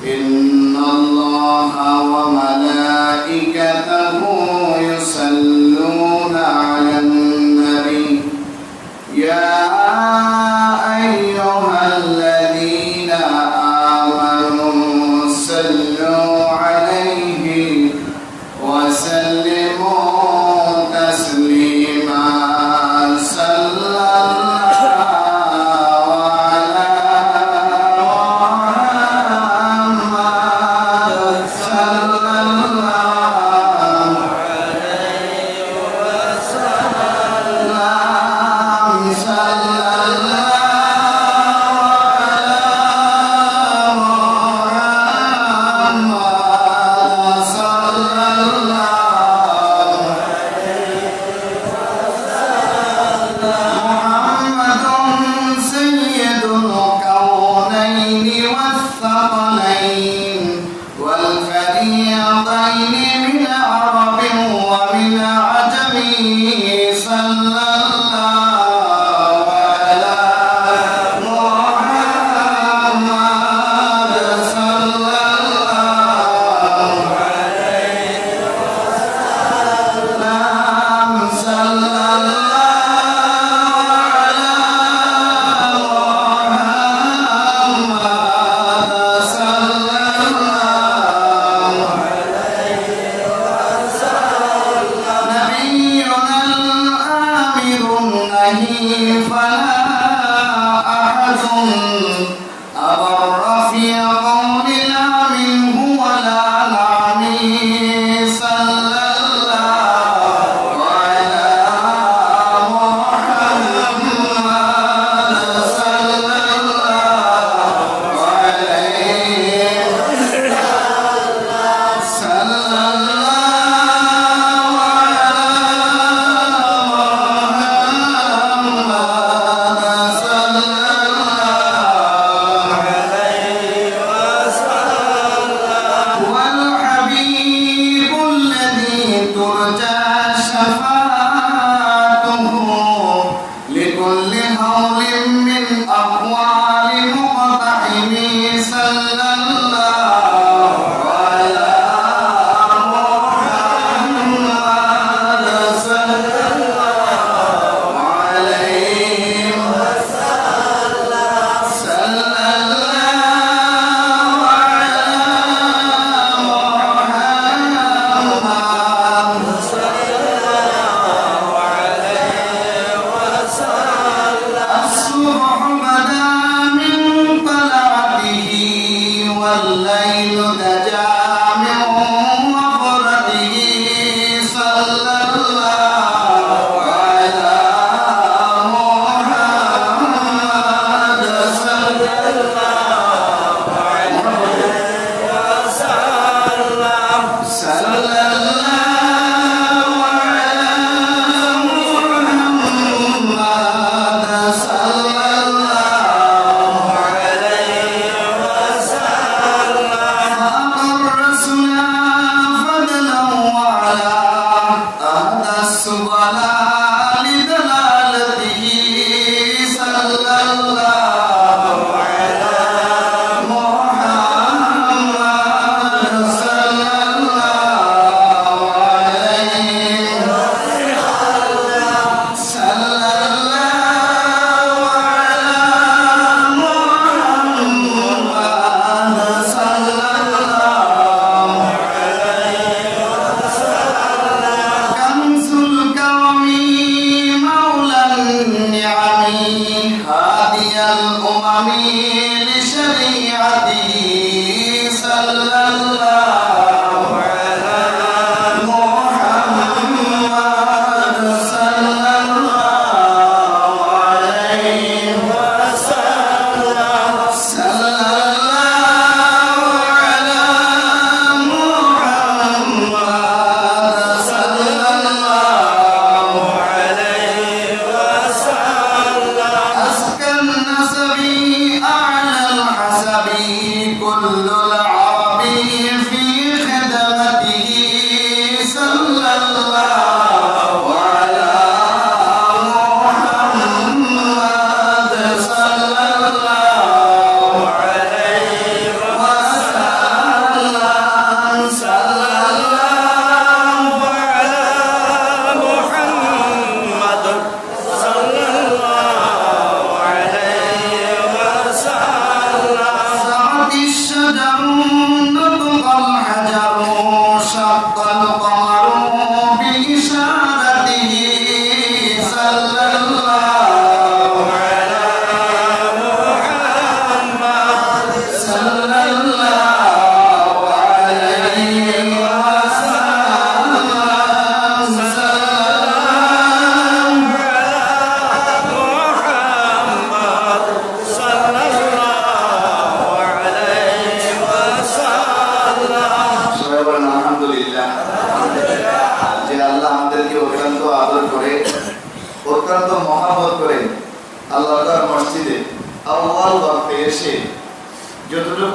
إن الله وملائكته يصلون على النبي يا أيها الذين آمنوا صلوا عليه وسلموا تسليما صلى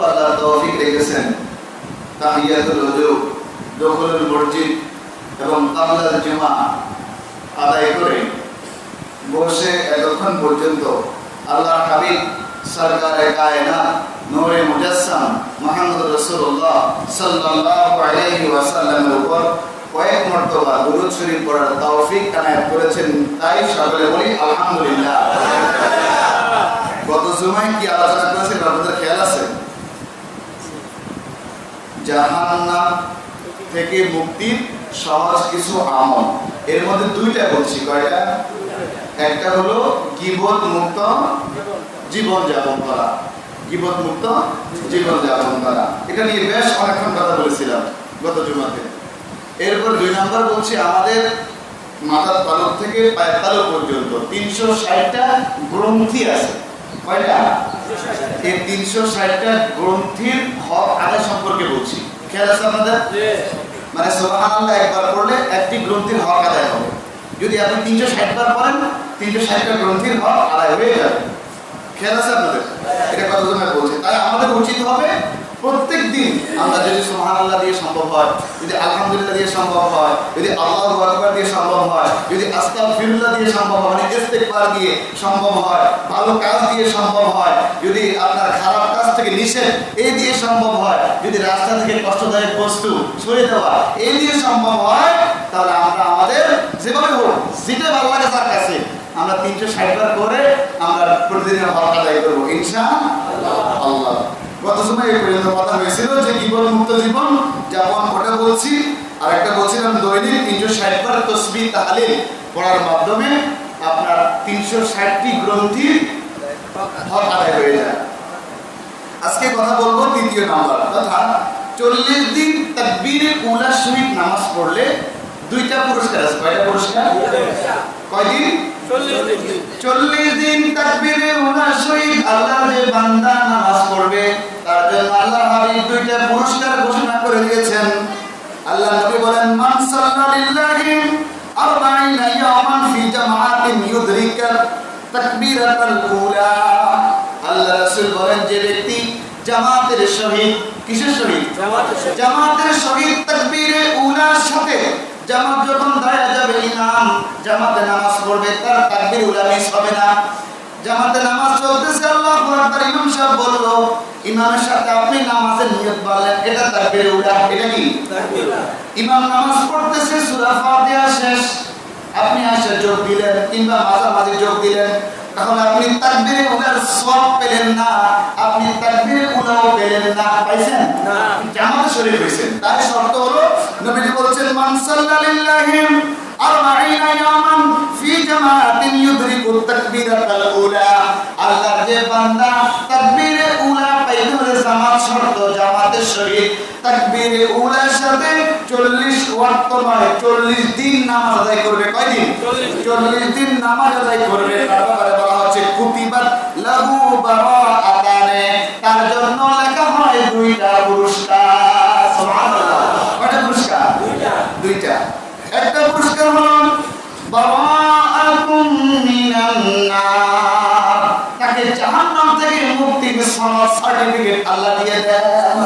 আল্লাহ তৌফিক রেখেছেন তাহিয়াতুল ওযু, দুখুলুল মসজিদ এবং কাবলাল জুমা আদায় করে বসে এতক্ষণ পর্যন্ত আল্লাহর হাবিব সরকারে কায়নাত নূরে মুজাসসাম মুহাম্মদ রাসূলুল্লাহ সাল্লাল্লাহু আলাইহি ওয়াসাল্লামের উপর কয়েক মর্তবা দুরূদ শরীফ পড়ার তৌফিক এনায়েত করেছেন, তাই সকলে বলি আলহামদুলিল্লাহ। গত জুমায় কি আলোচনা করেছেন আপনাদের খেয়াল আছে? জাহান্নাম থেকে মুক্তির সহজ কিছু আমল, এর মধ্যে দুইটা বলছি। কয়টা? একটা হলো গীবত মুক্ত জীবন যাপন করা, গীবত মুক্ত জীবন যাপন করা, এটা নিয়ে বেশ অনেকক্ষণ কথা বলেছিলাম গত জুমাতে। এরপর 2 নম্বর বলছি আমাদের মাথার তালুক থেকে পায়ের তালুক পর্যন্ত 360টা গ্রন্থি আছে। কয়টা? এই 360টা গ্রন্থির হক আদায় সম্পর্কে বলছি। খেয়াল আছে আপনাদের? মানে সুবহানাল্লাহ একবার পড়লে একটি গ্রন্থির হক আদায় হবে। যদি আপনি 360 বার পড়েন 360টা গ্রন্থির হক আদায় হয়ে যাবে। খেয়াল আছে আপনাদের? এটা কত জনে বলছে। তাই আমাদের উচিত হবে প্রত্যেক দিন আমরা যদি সুবহানাল্লাহ দিয়ে সম্ভব হয়, যদি আলহামদুলিল্লাহ দিয়ে সম্ভব হয়, যদি আল্লাহু আকবার দিয়ে সম্ভব হয়, যদি আস্তাগফিরুল্লাহ দিয়ে সম্ভব হয়, মানে ইস্তিগফার দিয়ে সম্ভব হয়, ভালো কাজ দিয়ে সম্ভব হয়, যদি আপনার খারাপ কাজ থেকে নিষেধ এই দিয়ে সম্ভব হয়, যদি রাস্তা থেকে কষ্টদায়ক বস্তু সরিয়ে দেওয়া এই দিয়ে সম্ভব হয়, তাহলে আমরা আমাদের যেভাবে হোক যেটা ভালো লাগে তার কাছে আমরা 360 বার করে আমরা প্রতিদিনের হক আদায় করবো ইনশাআল্লাহ। গত সময় এই পর্যন্ত কথা হয়েছিল যে জীবন মুক্ত জীবন যাপন, ওটা বলছি। আর একটা বলছিলাম দৈনিক 360 বার তাসবিহ তাহলিল পড়ার মাধ্যমে আপনার 360টি গ্রন্থির হক আদায় হয়ে যায়। আজকে কথা বলবো 3য় নাম্বার, তথা 40 দিন তাকবীরে উলা শহীদ নামাজ পড়লে 2টা পুরস্কার আছে। কয়টা পুরস্কার? কয়দিন? 40 দিন তাকবীরে উলা শহীদ আল্লাহ যে বান্দা নামাজ পড়বে তার জন্য আল্লাহর হাবিব 2টা পুরস্কার ঘোষণা করে দিয়েছেন। আল্লাহ নবী বলেন, মান সাল্লাল্লাহি 40 ইয়াওমান ফি জামাআতিন ইউদরিকা তাকবীরাতাল উলা। আল্লাহ রাসূল বলেন, যে ব্যক্তি জামাতের শহীদ, কিসের শহীদ? জামাতের শহীদ তাকবীরে উলার সাথে জামাত যখন দাঁড়িয়ে যাবে, ইমাম জামাতে নামাজ পড়বে, তার তাকবীর উলা মিস হবে না। জামাতে নামাজ চলতেছে, আল্লাহু আকবার, ইমাম সাহেব বলল, ইমামের সাথে আপনি নামাজের নিয়ত বললেন, এটা তাকবীর উলা। এটা কি? তাকবীর উলা। ইমাম নামাজ পড়তেছে, সূরা ফাতিহা শেষ, আপনি এসে যোগ দিলেন কিংবা মাঝামাঝি যোগ দিলেন, তাহলে আপনি তাকবীরে উলার সওয়াব পেলেন না, আপনি তাকবীরে উলাও পেলেন না। পাইছেন না? জামাতে শরীক হইছেন। তাই শর্ত হলো নবীজি বলেছেন, মান সাল্লাল্লাহি 40 ইয়াওমান ফি জামাআতিন ইউদরিকু তাকবীরাতাল উলা। আল্লাহর যে বান্দা তাকবীরে উলা পাইতে হলে জামাত শর্ত, জামাতের শরীক তাকবীরে উলার সাথে 40 ওয়াক্ত নয় 40 দিন নামাজ আদায় করবে। কয় দিন? 40 দিন নামাজ আদায় করবে। তারপরে বলা হচ্ছে কুতিবাত লাহু বারাআতানে, তার জন্য লেখা হয় 2টা পুরস্কার। সুবহানাল্লাহ। কয়টা পুরস্কার? 2টা। একটা পুরস্কার হলো বারাআতুম মিনান নার, তাকে জাহান্নাম থেকে মুক্তির সার্টিফিকেট আল্লাহ দিয়ে দেন।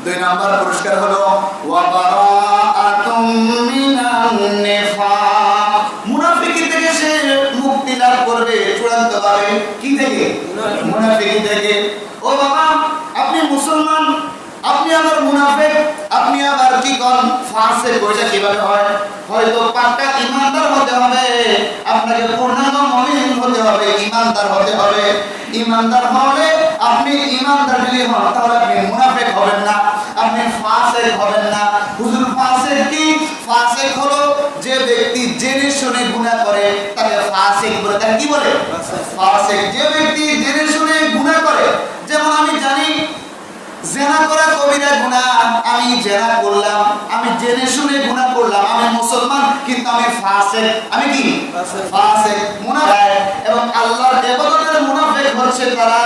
2 নাম্বার পুরস্কার হলো ওয়া বারাআতুম মিনান নিফাক, মুনাফিকি থেকে সে মুক্তি লাভ করবে চূড়ান্তভাবে। কি থেকে? মুনাফিকি থেকে। ও বাবা, আপনি মুসলমান, আপনি আবার মুনাফিক, আপনি আবার কি কোন ফাসিক, ওইটা কিভাবে হয়? হয়তো পাক্কা ইমানদার হতে হবে, আপনাকে পূর্ণাঙ্গ মুমিন হতে হবে, ইমানদার হতে হবে। ইমানদার হলে আপনি ইমানদার যদি হন তাহলে আপনি মুনাফিক হবেন না, আপনি ফাসিক হবেন না। হুজুর ফাসিক কি? ফাসিক হলো যে ব্যক্তি জেনে শুনে গুনাহ করে তাকে ফাসিক বলে। তাকে কি বলে? ফাসিক। যে ব্যক্তি জেনে শুনে গুনাহ করে, যেমন আমি জানি জেনা করা কবিরা গুনাহ, আমি জেনা করলাম, আমি জেনে শুনে গুনাহ করলাম, আমি মুসলমান কিন্তু আমি ফাসিক। আমি কি? ফাসিক, মুনাফিক। এবং আল্লাহর ইবাদতের মুনাফিক হচ্ছে তারা,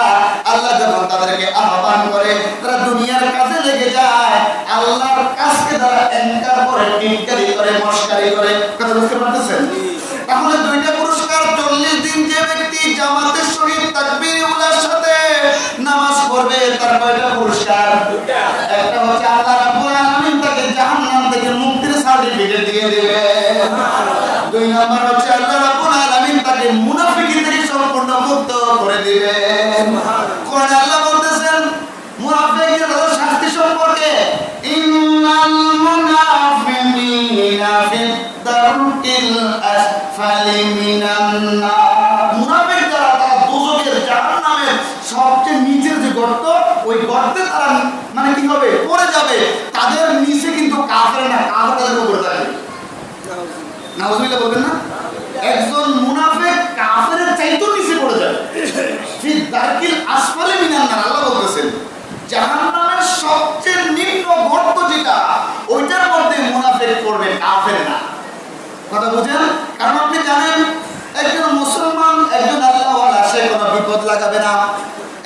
আল্লাহ যখন তাদেরকে আহ্বান করে তারা দুনিয়ার কাজে লেগে যায়, আল্লাহর কাজকে তারা এনকার করে, টিটকারি করে, মস্কারি করে। কথা বুঝতে পারতেছেন? তাহলে 2টা পুরস্কার। 40 দিন যে ব্যক্তি জামাতের সহিত তাকবীরে উলার সাথে নামাজ করবে তার কয়টা পুরস্কার? একটা হচ্ছে আল্লাহ রাব্বুল আলামিন তাকে জাহান্নাম থেকে মুক্তির সার্টিফিকেট দিয়ে দেবে। দুই নাম্বার হচ্ছে আল্লাহ রাব্বুল আলামিন তাকে মুনাফিকি থেকে সম্পূর্ণ মুক্ত করে দিবে। কোরআনে আল্লাহ বলতেছেন মুনাফিকদের শাস্তি সম্পর্কে, ইন্নাল মুনাফিকিনা ফিদ দারকিল আসফালি মিনান নার। মুনাফিক যারা তারা দোজখের জাহান্নামের সবচেয়ে নিচের যে গর্ত, ওই গর্তে তারা মানে কি হবে পড়ে যাবে। তাদের নিচে কিন্তু কাফের না, কাফের তাদের উপরে থাকবে। নাউজুবিল্লাহ বলবেন না? একজন মুনাফিক কাফেরের চাইতেও নিচে পড়ে যাবে। ফিদ দারকিল আসফালি মিনান নার, আল্লাহ বলতেছেন জাহান্নামের সবচেয়ে নিম্ন গর্ত যেটা, ওইটার মধ্যে মুনাফিক পড়বে, কাফের না। কথা বুঝেন? কারণ আপনি জানেন একজন মুসলমান, একজন আল্লাহওয়ালা, সে কোনো বিপদ লাগাবে না।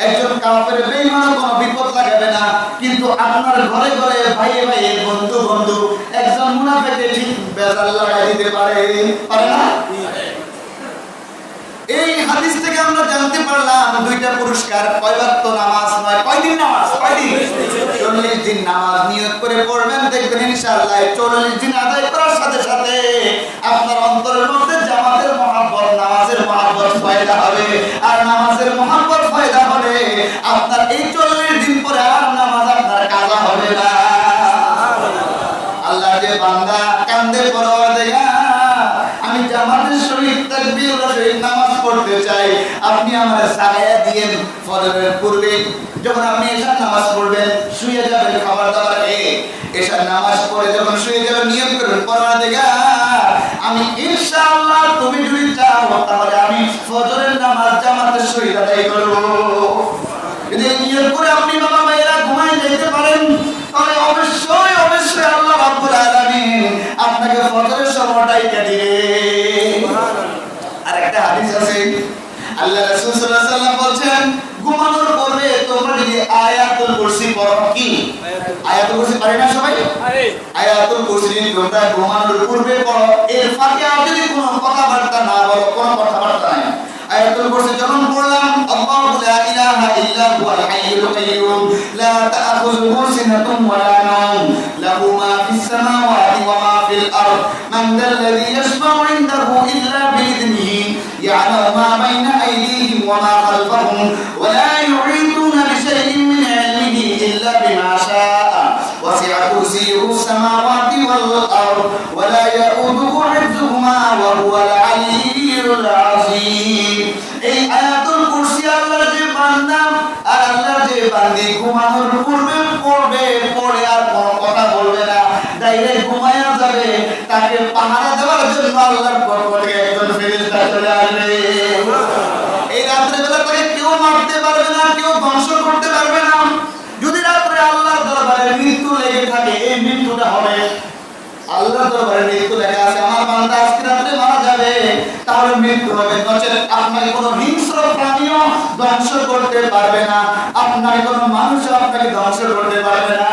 একজন কাফের বেঈমান কোনো বিপদ লাগাবে না। কিন্তু আপনার ঘরে ঘরে ভাইয়ে ভাইয়ে বন্ধু বন্ধু একজন মুনাফিকে ঠিক বেজাল লাগাই দিতে পারে, পারে না? এই হাদিস থেকে আমরা জানতে পারলাম দুইটা পুরস্কার। কয় ওয়াক্ত নামাজ নয়, কয়দিন নামাজ? কয়দিন? 40 দিন নামাজ নিয়ত করে পড়বেন, দেখবেন ইনশাআল্লাহ 40 দিন আদায় করার সাথে সাথে আপনার অন্তরের মধ্যে জামাতের মহব্বত, নামাজের মহব্বত পয়দা হবে। আর নামাজের মহব্বত পয়দা হলে আপনার এই 40 দিন পরে আর নামাজ আপনার কাজা হবে না। আল্লাহ যে বান্দা কান্দে পরওয়ারদিগার আমি জামাতের সহিত তাকবীর সহিত নামাজ পড়তে চাই, আপনি আমার সাহায্য দিয়েন। ফজরের পূর্বে যখন আপনি এশার নামাজ পড়বেন, শুয়ে যাবেন খাবার দাবার খেয়ে, এশার নামাজ পড়ে যখন শুয়ে যাবেন নিয়ত করবেন পরওয়ারদিগার আমি ইনশাআল্লাহ তুমি যদি চাও তাহলে আমি ফজরের নামাজ জামাতের সহিত আদায় করব। যদি নিয়ত করে আপনি বাবা ভাইয়েরা ঘুমায় যেতে পারেন, তাহলে অবশ্যই অবশ্যই আল্লাহ রাব্বুল আলামিন আপনাকে ফজরের সময়টাই কাটিয়ে। আর একটা হাদিস আছে, আল্লাহ রাসূল সাল্লাল্লাহু আলাইহি ওয়াসাল্লাম বলেন ঘুমানোর পূর্বে তোমরা যদি আয়াতুল কুরসি পড়ো। কি আয়াতুল কুরসি পারে না সবাই? আয়াতুল কুরসি তোমরা ঘুমানোর পূর্বে পড়ো। এর ফাঁকে আর যদি কোনো কথাবার্তা না বলো, কোনো কথাবার্তা নাই। আয়াতুল কুরসি যখন পড়লাম, আল্লাহু লা ইলাহা ইল্লা হুয়াল হাইয়ুল কাইয়্যুম লা তা'খুযুহু সিনাতুন ওয়া লা নাওম লাহু মা ফিস সামাওয়াতি ওয়া মা ফিল আরদ মান যাল্লাযী ইয়াশফা'ু 'ইনদাহু ইল্লা বিইذনিহি ইয়া'লামু মা বাইনা আইদিহিম ওয়া মা খালফাহুম ওয়া লা ইউহীতুনা বিশাইইন মিন 'ইলমিহি ইল্লা বিমা শাআ ওয়াসি'a কুরসিyyুহু as-samawati wal ard ওয়া লা ইয়াউদুহু হিফযুহুমা ওয়া হুয়াল 'aliyyুল 'আযীম। এই আয়াতুল কুরসি আল্লাহর যে বান্দা আর আল্লাহর যে বান্দি ঘুমানোর পূর্বে পড়বে, পড়ে আর কোনো কথা বলবে না, ডাইরেক্ট ঘুমায়া যাবে। তাকে পাহারা দেওয়ার জন্য আল্লাহর পক্ষ থেকে একজন ফেরেশতা চলে আসবে। এই রাতের বেলা তাকে কেউ মারতে পারবে না, কেউ ধ্বংস করতে পারবে না। যদি রাত্রে আল্লাহর দরবারে মৃত্যু লেগে থাকে, এই মৃত্যুটা হবে। আল্লাহর দরবারে মৃত্যু লেখা আছে, আমার বান্দা আজকে রাতে মারা যাবে, তাহলে মৃত্যু হবে। নচেত আপনাকে কোনো হিংস্র প্রাণীও ধ্বংস করতে পারবে না, আপনাকে কোনো মানুষও আপনাকে ধ্বংস করতে পারবে না।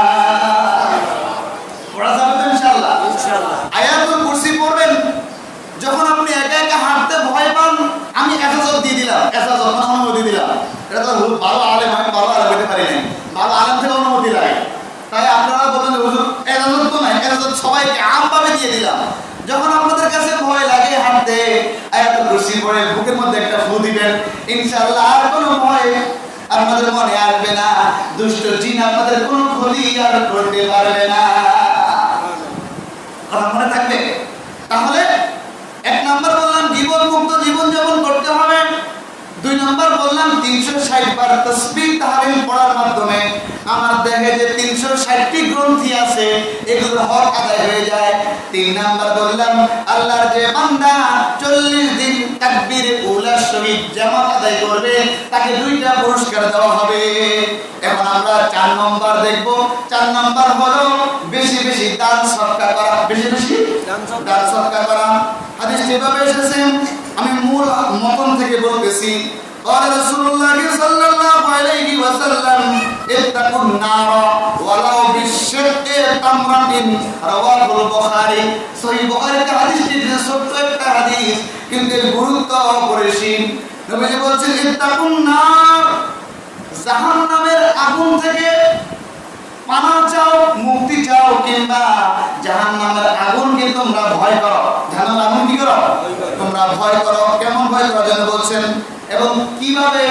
পড়া যাবে তো ইনশাআল্লাহ? ইনশাআল্লাহ। আয়াতুল কুরসি পড়বেন। যখন আপনি একা একা হাঁটতে ভয় পান, আমি এজাজত দিয়ে দিলাম, এজাজত মানে অনুমতি দিলাম। এটা তো ভালো আলেম, আমি ভালো আলেম হতে পারি নাই, ভালো আলেম থেকে অনুমতি লাগে। তাই আপনারা বলেন হুজুর এজাজত তো নাই, এজাজত সবাইকে আমভাবে দিয়ে দিলাম। যখন আপনাদের কাছে ভয় লাগে হাঁটতে, আয়াতুল কুরসি পড়ে বুকের মধ্যে একটা ফু দিবেন, ইনশাআল্লাহ আর কোনো ভয় আপনাদের মনে আসবে না। দুষ্ট জিন আপনাদের কোনো ক্ষতি আর করতে পারবে না। কথা মনে থাকবে? তাহলে এক নাম্বার বললাম জীবন মুক্ত জীবন যাপন করতে হবে। দুই নাম্বার বললাম 360 বার তাসবিহ তাহলিল পড়ার মাধ্যমে আমার দেহে যে 360টি গ্রন্থি আছে এগুলোর হক আদায় হয়ে যায়। তিন নাম্বার বললাম আল্লাহর যে বান্দা 40 দিন তাকবীর উলা শহীদ জামাত আদায় করবে তাকে 2টা পুরস্কার দেওয়া হবে। এখন আমরা 4 নাম্বার দেখব। 4 নাম্বার হলো বেশি বেশি দান সদকা করা। বেশি বেশি দান সদকা করা। হাদিস যেভাবে এসেছে আমি মূল মতন থেকে বলতেছি। قال رسول الله صلى الله عليه وسلم اتقوا النار ولو بالشق تمرة رواه البخاري। সহিহ বুখারীতে হাদিসটি ছোট্ট একটা হাদিস কিন্তু এর গুরুত্ব অপরিসীম। নবীজি বলেছেন ইত্তাকুন নার, জাহান্নামের আগুন থেকে পানা চাও, মুক্তি চাও, কিংবা জাহান্নামের আগুনকে তোমরা ভয় করো, জাহান্নামের আগুন কি করো? তোমরা ভয় করো। কেমন ভয় করো যেন বলছেন, এবং কিভাবে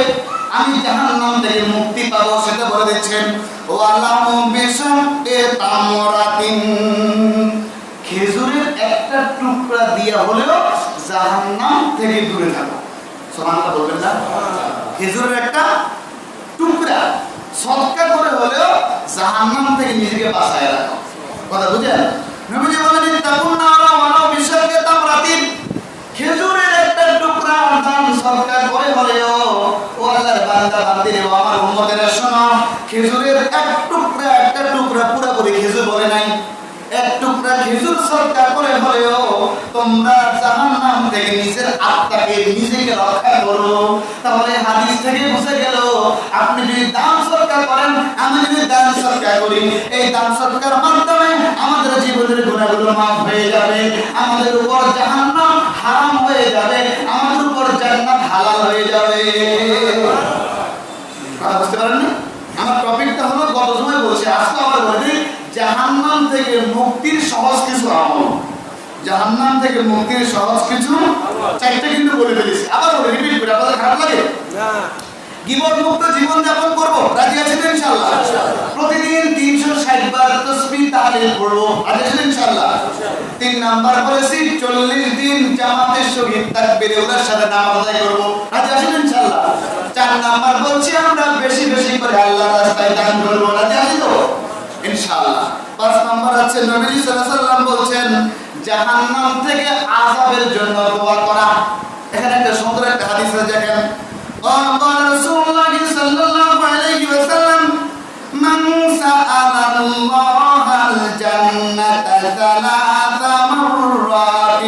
আমি জাহান্নাম থেকে মুক্তি পাবো সেটা বলে দিচ্ছেন। ও আল্লাহু বিশাক্কে তামরাতিন, খেজুরের একটা টুকরা দিয়া হলেও জাহান্নাম থেকে দূরে থাকো। সুবহানাল্লাহ বলবেন না? খেজুরের একটা টুকরা সদকা করে হলেও জাহান্নাম থেকে নিজেকে বাঁচায় রাখো। কথা বুঝেন? নবীজি বলেন তাকুন নারা ওয়ালাউ বিশাক্কে তামরাতিন, খেজুরের একটা টুকরা দান সদকা করে হলেও, ও আল্লাহর বান্দা বান্দিরে, ও আমার উম্মতেরা শোনো, খেজুরের একটা টুকরা পুরোপুরি খেজুর বলে নাই, এক টুকরা খেজুর সদকা করে হলেও তোমরা জাহান্নাম থেকে নিজের আত্মাকে নিজেকে রক্ষা করো। তাহলে হাদিস থেকে বুঝে গেল, আপনি যদি দান সদকা করেন, আমি যদি দান সদকা করি, এই দান সদকার মাধ্যমে আমাদের জীবনের গুনাহগুলো মাফ হয়ে যাবে, আমাদের উপর জাহান্নাম হারাম হয়ে যাবে, আমাদের উপর জান্নাত হালাল হয়ে যাবে। কথা বুঝতে পারেন? আমার টপিকটা হলো, গত সময় বলছি, আজকে আবার বলি, জাহান্নাম থেকে মুক্তির সহজ কিছু আমল। জাহান্নাম থেকে মুক্তির সহজ কিছু, চারটা কিন্তু বলে ফেলেছি, আবার বলে রিপিট করে, আপনাদের খারাপ লাগে না? গীবত মুক্ত জীবন যাপন করব, রাজি আছেন ইনশাআল্লাহ? প্রতিদিন 360 বার তাসবিহ তাহলিল করব, রাজি আছেন ইনশাআল্লাহ? 3 নাম্বার বলেছি 40 দিন জামাতের সহিত তাকবীরে উলার সাথে নামাজ আদায় করব, রাজি আছেন ইনশাআল্লাহ? 4 নাম্বার বলছি আমরা বেশি বেশি করে আল্লাহর রাস্তায় দান করব, রাজি আছেন তো ইনশাআল্লাহ? 5 নাম্বার আছে নবী সাল্লাল্লাহু আলাইহি ওয়াসাল্লাম বলছেন জাহান্নাম থেকে আযাবের জন্য দোয়া করা। এখানে একটা সুন্দর একটা হাদিস আছে, দেখেন। قال رسول الله صلى الله عليه وسلم من سأل الله الجنة 3 مرات।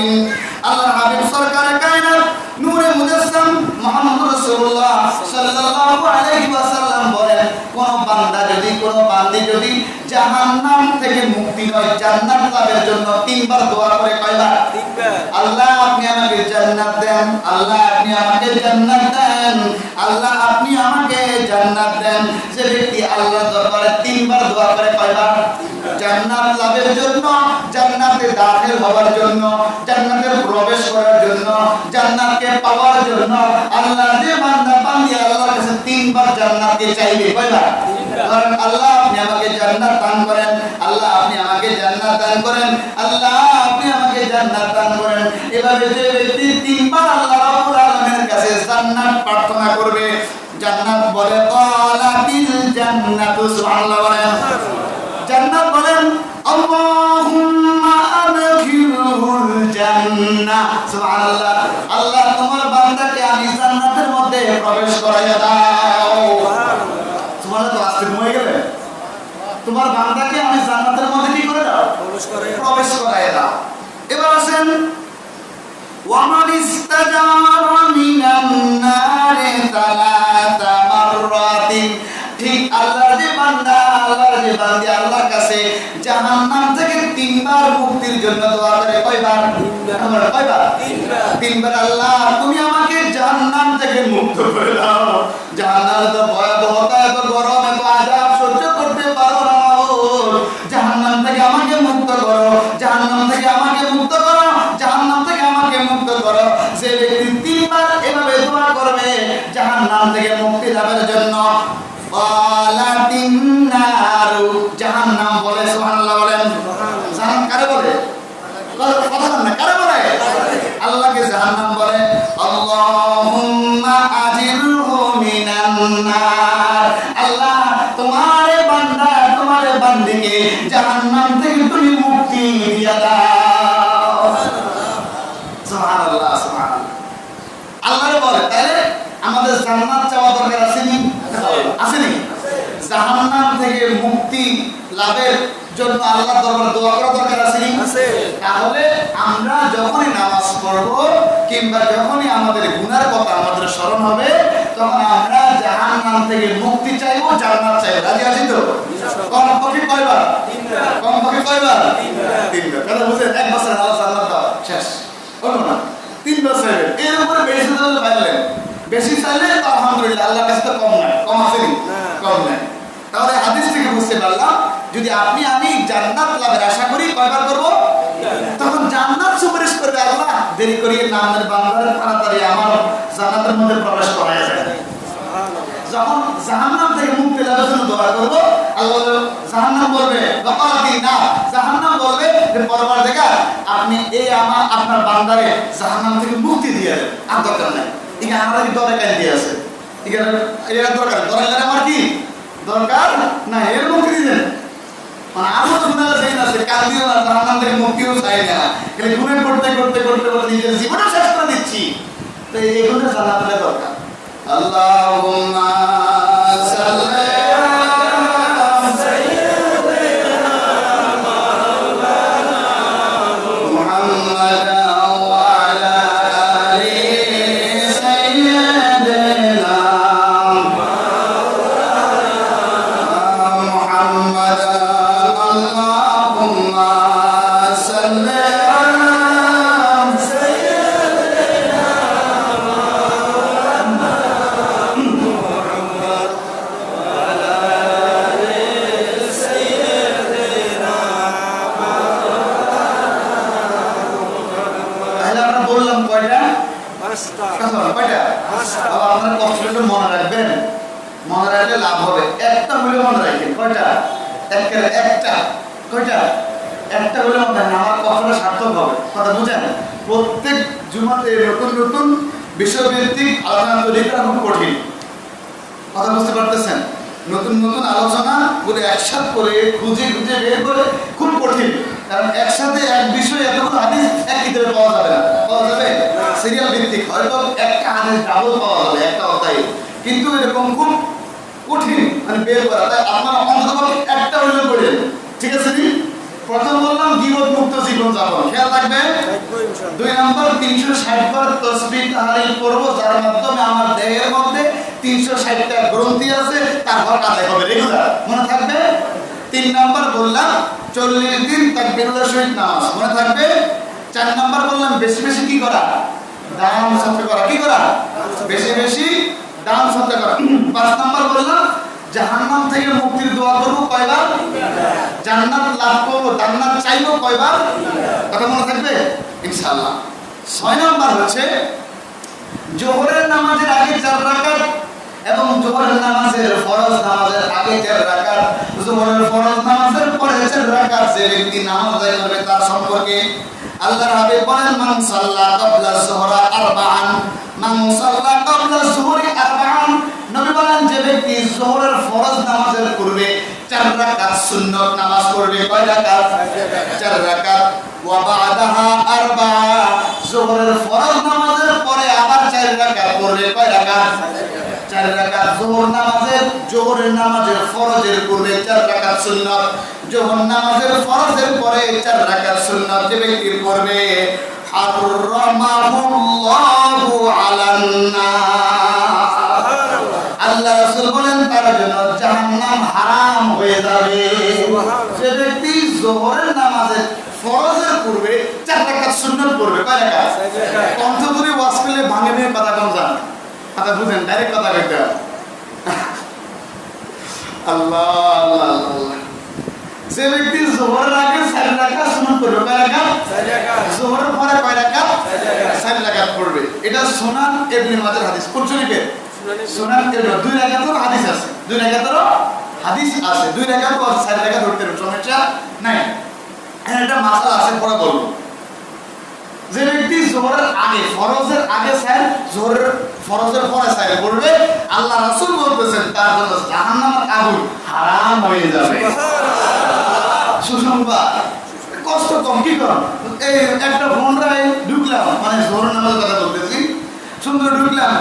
আল্লাহ হাবিব সরকার কায়নাত নূরে মুজাসসাম মুহাম্মদ রাসূলুল্লাহ সাল্লাল্লাহু আলাইহি ওয়াসাল্লাম বলেন, কোন বান্দা যদি, কোন বান্দি যদি জাহান্নাম থেকে মুক্তি নয় জান্নাত লাভের জন্য 3 বার দোয়া করে, কয়বার? 3 বার। আল্লাহ আপনি আমাকে জান্নাত দেন, আল্লাহ আপনি আমাকে জান্নাত দেন, আল্লাহ আপনি আমাকে জান্নাত দেন। যে ব্যক্তি আল্লাহর দরবারে 3 বার দোয়া করে, কয়বার? জান্নাত লাভের জন্য, জান্নাতে দাখিল হওয়ার জন্য, জান্নাতে প্রবেশ করার জন্য, জান্নাতকে পাওয়ার জন্য আল্লাহ যে বান্দা বান্দি আল্লাহর কাছে 3 বার জান্নাতকে চাইবে, কয়বার? কারণ আল্লাহ আপনি আমাকে জান্নাত দান করেন, আল্লাহ আপনি আমাকে জান্নাত দান করেন, আল্লাহ আপনি আমাকে জান্নাত দান করেন। এভাবে যে ব্যক্তি 3 বার আল্লাহ রাব্বুল আলামিনের কাছে জান্নাত প্রার্থনা করবে, জান্নাত বলে ক্বালাতিল জান্নাতু, সুবহানাল্লাহ বলেন, জান্নাত বলেন আল্লাহুম্মা আদখিলহুল জান্নাহ, সুবহানাল্লাহ, আল্লাহ তোমার বান্দাকে আমি জান্নাতের মধ্যে প্রবেশ করাইয়া দাও। সুবহানাল্লাহ, তো আজকে হয়ে গেলে তোমার বান্দাকে আমি জান্নাতের মধ্যে কি করে দাও? প্রবেশ করাইয়া দাও। এবার আসেন, ওয়ামান ইস্তাজারা মিনান নারে 3 মাররাতিন, ঠিক আল্লাহর যে বান্দা, আল্লাহর যে বান্দি আল্লাহর কাছে জাহান্নাম থেকে 3 বার মুক্তির জন্য দোয়া করে, কয়বার? 3 বার। 3 বার আল্লাহ তুমি আমাকে জাহান্নাম থেকে মুক্ত করে দাও, জাহান্নামে তো ভয়াবহতা, এত গরম, এত আযাব সহ্য করতে পারো না, জাহান্নাম থেকে আমাকে মুক্ত করো, জাহান্নাম থেকে আমাকে মুক্ত করো, জাহান্নাম থেকে আমাকে মুক্ত করো। যে ব্যক্তি 3 বার এভাবে দোয়া করবে জাহান্নাম থেকে মুক্তি লাভের জন্য, ক্বালাতিন নারু, জাহান্নাম বলে, সুবহানাল্লাহ বলেন, জাহান্নাম কারে বলে? কথা বলেন না, কারে বলে? আল্লাহকে জাহান্নাম বলে। আল্লাহুম্মা আজিরহু মিনান নার, আল্লাহ তোমারে বান্দা, তোমারে বান্দিকে জাহান্নাম থেকে তুমি মুক্তি দিয়া দাও। সুবহানাল্লাহ, সুবহানাল্লাহ, আল্লাহরে বলে। তাহলে আমাদের জান্নাত চাওয়া দরকার আছে নি? আছে নি? জাহান্নাম থেকে মুক্তি লাভের জন্য আল্লাহর দরবারে দোয়া করা দরকার আছে নি? আছে। তাহলে আমরা যখনই নামাজ পড়ব কিংবা যখনই আমাদের গুনার কথা আমাদের স্মরণ হবে, তখন আমরা জাহান্নাম থেকে মুক্তি চাইবো, জান্নাত চাইবো, রাজি আছি তো? কমপক্ষে কয়বার? 3 বার। কমপক্ষে কয়বার? 3 বার। 3 বার। কথা বুঝেন? 1 বছর আল্লাহ জান্নাত দাও, শেষ হলো না? 3 বার চাইবেন, এর উপরে বেশি চাইলে পাইলেন, বেশি চাইলে তো আলহামদুলিল্লাহ, আল্লাহর কাছে তো কম নাই, কম আছে নি? যদি আপনি আমি জান্নাত লাভের আশা করি কয়বার করব? তখন জান্নাত সুপারিশ করবে, আল্লাহ দেরি করিয়ে না, আমাদের বান্দার তাড়াতাড়ি আমার জান্নাতের মধ্যে প্রবেশ করায় যায়। যখন জাহান্নাম থেকে মুক্তি লাভের জন্য দোয়া করব, আল্লাহ জাহান্নাম বলবে বাকালাতি না, জাহান্নাম বলবে যে পরওয়ারদিগার আপনি এই আপনার বান্দারে জাহান্নাম থেকে মুক্তি দিয়ে দেন, আর দরকার নাই। এখানে আমরা কি দরকার কেন দিয়ে আছে? এখানে এর দরকার আমার কি দরকার না, এর মুক্তি দিলেন। মানে আরো তো গুণা সেই আছে, কাল দিও না, জাহান্নাম থেকে মুক্তিও চাই না, খালি গুনাহ করতে করতে করতে করতে নিজের জীবনও শেষ করে দিচ্ছি। তো এই গুণে জান্নাতের দরকার। আল্লাহুম্মা সাল্লি লাভ হবে। একটা হলে মনে রাখেন কয়টা? একটা হলে মনে রাখেন, আমার কথাটা সার্থক হবে। কথা বুঝেন? প্রত্যেক জুমাতে নতুন নতুন বিষয়ভিত্তিক আলোচনা তৈরি করা খুব কঠিন। কথা বুঝতে পারতেছেন? নতুন নতুন আলোচনা করে একসাথে করে খুঁজে খুঁজে বের করে খুব কঠিন, কারণ একসাথে এক বিষয় এতগুলো হাদিস এক কিতাবে পাওয়া যাবে না। পাওয়া যাবে সিরিয়াল ভিত্তিক, হয়তো একটা হাদিস ডাবল পাওয়া যাবে একটা অধ্যায়ে, কিন্তু এরকম খুব কঠিন মানে বের করা। তাই আপনারা অন্ততপক্ষে একটা হইলেও পড়েন, ঠিক আছে? প্রথম বললাম গীবত মুক্ত জীবন যাপন, খেয়াল রাখবে। 2 নম্বর 360 বার তাসবিহ তাহলিল করব, যার মাধ্যমে আমার দেহের মধ্যে 360টা গ্রন্থি আছে, তার হক আদায় হবে রেগুলার, মনে থাকবে। 3 নম্বর বললাম 40 দিন তাকবীরুল্লাহ শহীদ নামাজ, মনে থাকবে। 4 নম্বর বললাম বেশি বেশি কি করা? দান সদকা করা। কি করা? বেশি বেশি দান সদকা করা। 5 নম্বর বললাম জাহান্নাম থেকে মুক্তির দোয়া করব কয়বার? জান্নাত লাভ করব, জান্নাত চাইব কয়বার? কথা মনে থাকবে ইনশাআল্লাহ। 6 নম্বর হচ্ছে জোহরের নামাজের আগে 4 রাকাত এবং জোহরের নামাজের ফরজ নামাজের আগে 4 রাকাত, জোহরের ফরজ নামাজের পরে 4 রাকাত যে ব্যক্তি নামাজ আদায় করবে তার সম্পর্কে আল্লাহর হাবিব বলেন মান সাল্লা ক্বাবলা যুহরা আরবাআন, মান সাল্লা ক্বাবলা যুহরি আরবাআন, নবী বলেন যে ব্যক্তি যোহরের ফরজ নামাজের পূর্বে 4 রাকাত সুন্নাত নামাজ পড়বে, কয় রাকাত? 4 রাকাত। ওয়া বা'দাহা আরবা'a, যোহরের ফরজ নামাজের পরে আবার 4 রাকাত পড়বে, কয় রাকাত? 4 রাকাত। যোহরের নামাজের ফরজের পূর্বে 4 রাকাত সুন্নাত, যোহর নামাজের ফরজের পরে 4 রাকাত সুন্নাত যে ব্যক্তি পড়বে হারামাহুল্লাহু আলান নার, আল্লাহ রাসূল বলেন তার জন্য জাহান্নাম হারাম হয়ে যাবে। যে ব্যক্তি যোহরের নামাজের ফরজের পূর্বে 4 রাকাত সুন্নাত পড়বে, কয় রাকাত? কণ্ঠ ধরে ওয়াজ করলে ভাঙে ভেঙে কথা কম জান, কথা বুঝেন, ডাইরেক্ট কথা কইতে হবে। আল্লাহ আল্লাহ আল্লাহ। যে ব্যক্তি যোহরের আগে 4 রাকাত সুন্নাত পড়বে, কয় রাকাত? 4 রাকাত। যোহরের পরে কয় রাকাত? 4 রাকাত পড়বে। এটা সুনান ইবনে মাজাহ হাদিস। কোন শরীফে? সুনান ইবনে। 2 রাকাতের হাদিস আছে, 2 রাকাতের হাদিস আছে, 2 রাকাত আর 4 রাকাত ধরতে হবে, সমস্যা নাই। এটা মাসালা আছে, পরে বলবো। যে ব্যক্তি যোহরের আগে ফরজের আগে 4, যোহরের ফরজের পরে 4 পড়বে, আল্লাহ রাসূল বলতেছেন তার জন্য জাহান্নামের আগুন হারাম হয়ে যাবে। সুসংবাদ। কষ্ট কম, কি কর এই একটা ফোন রায় ঢুকলাম, মানে যোহরের নামাজের কথা বলতেছি, সুন্দর ঢুকলাম,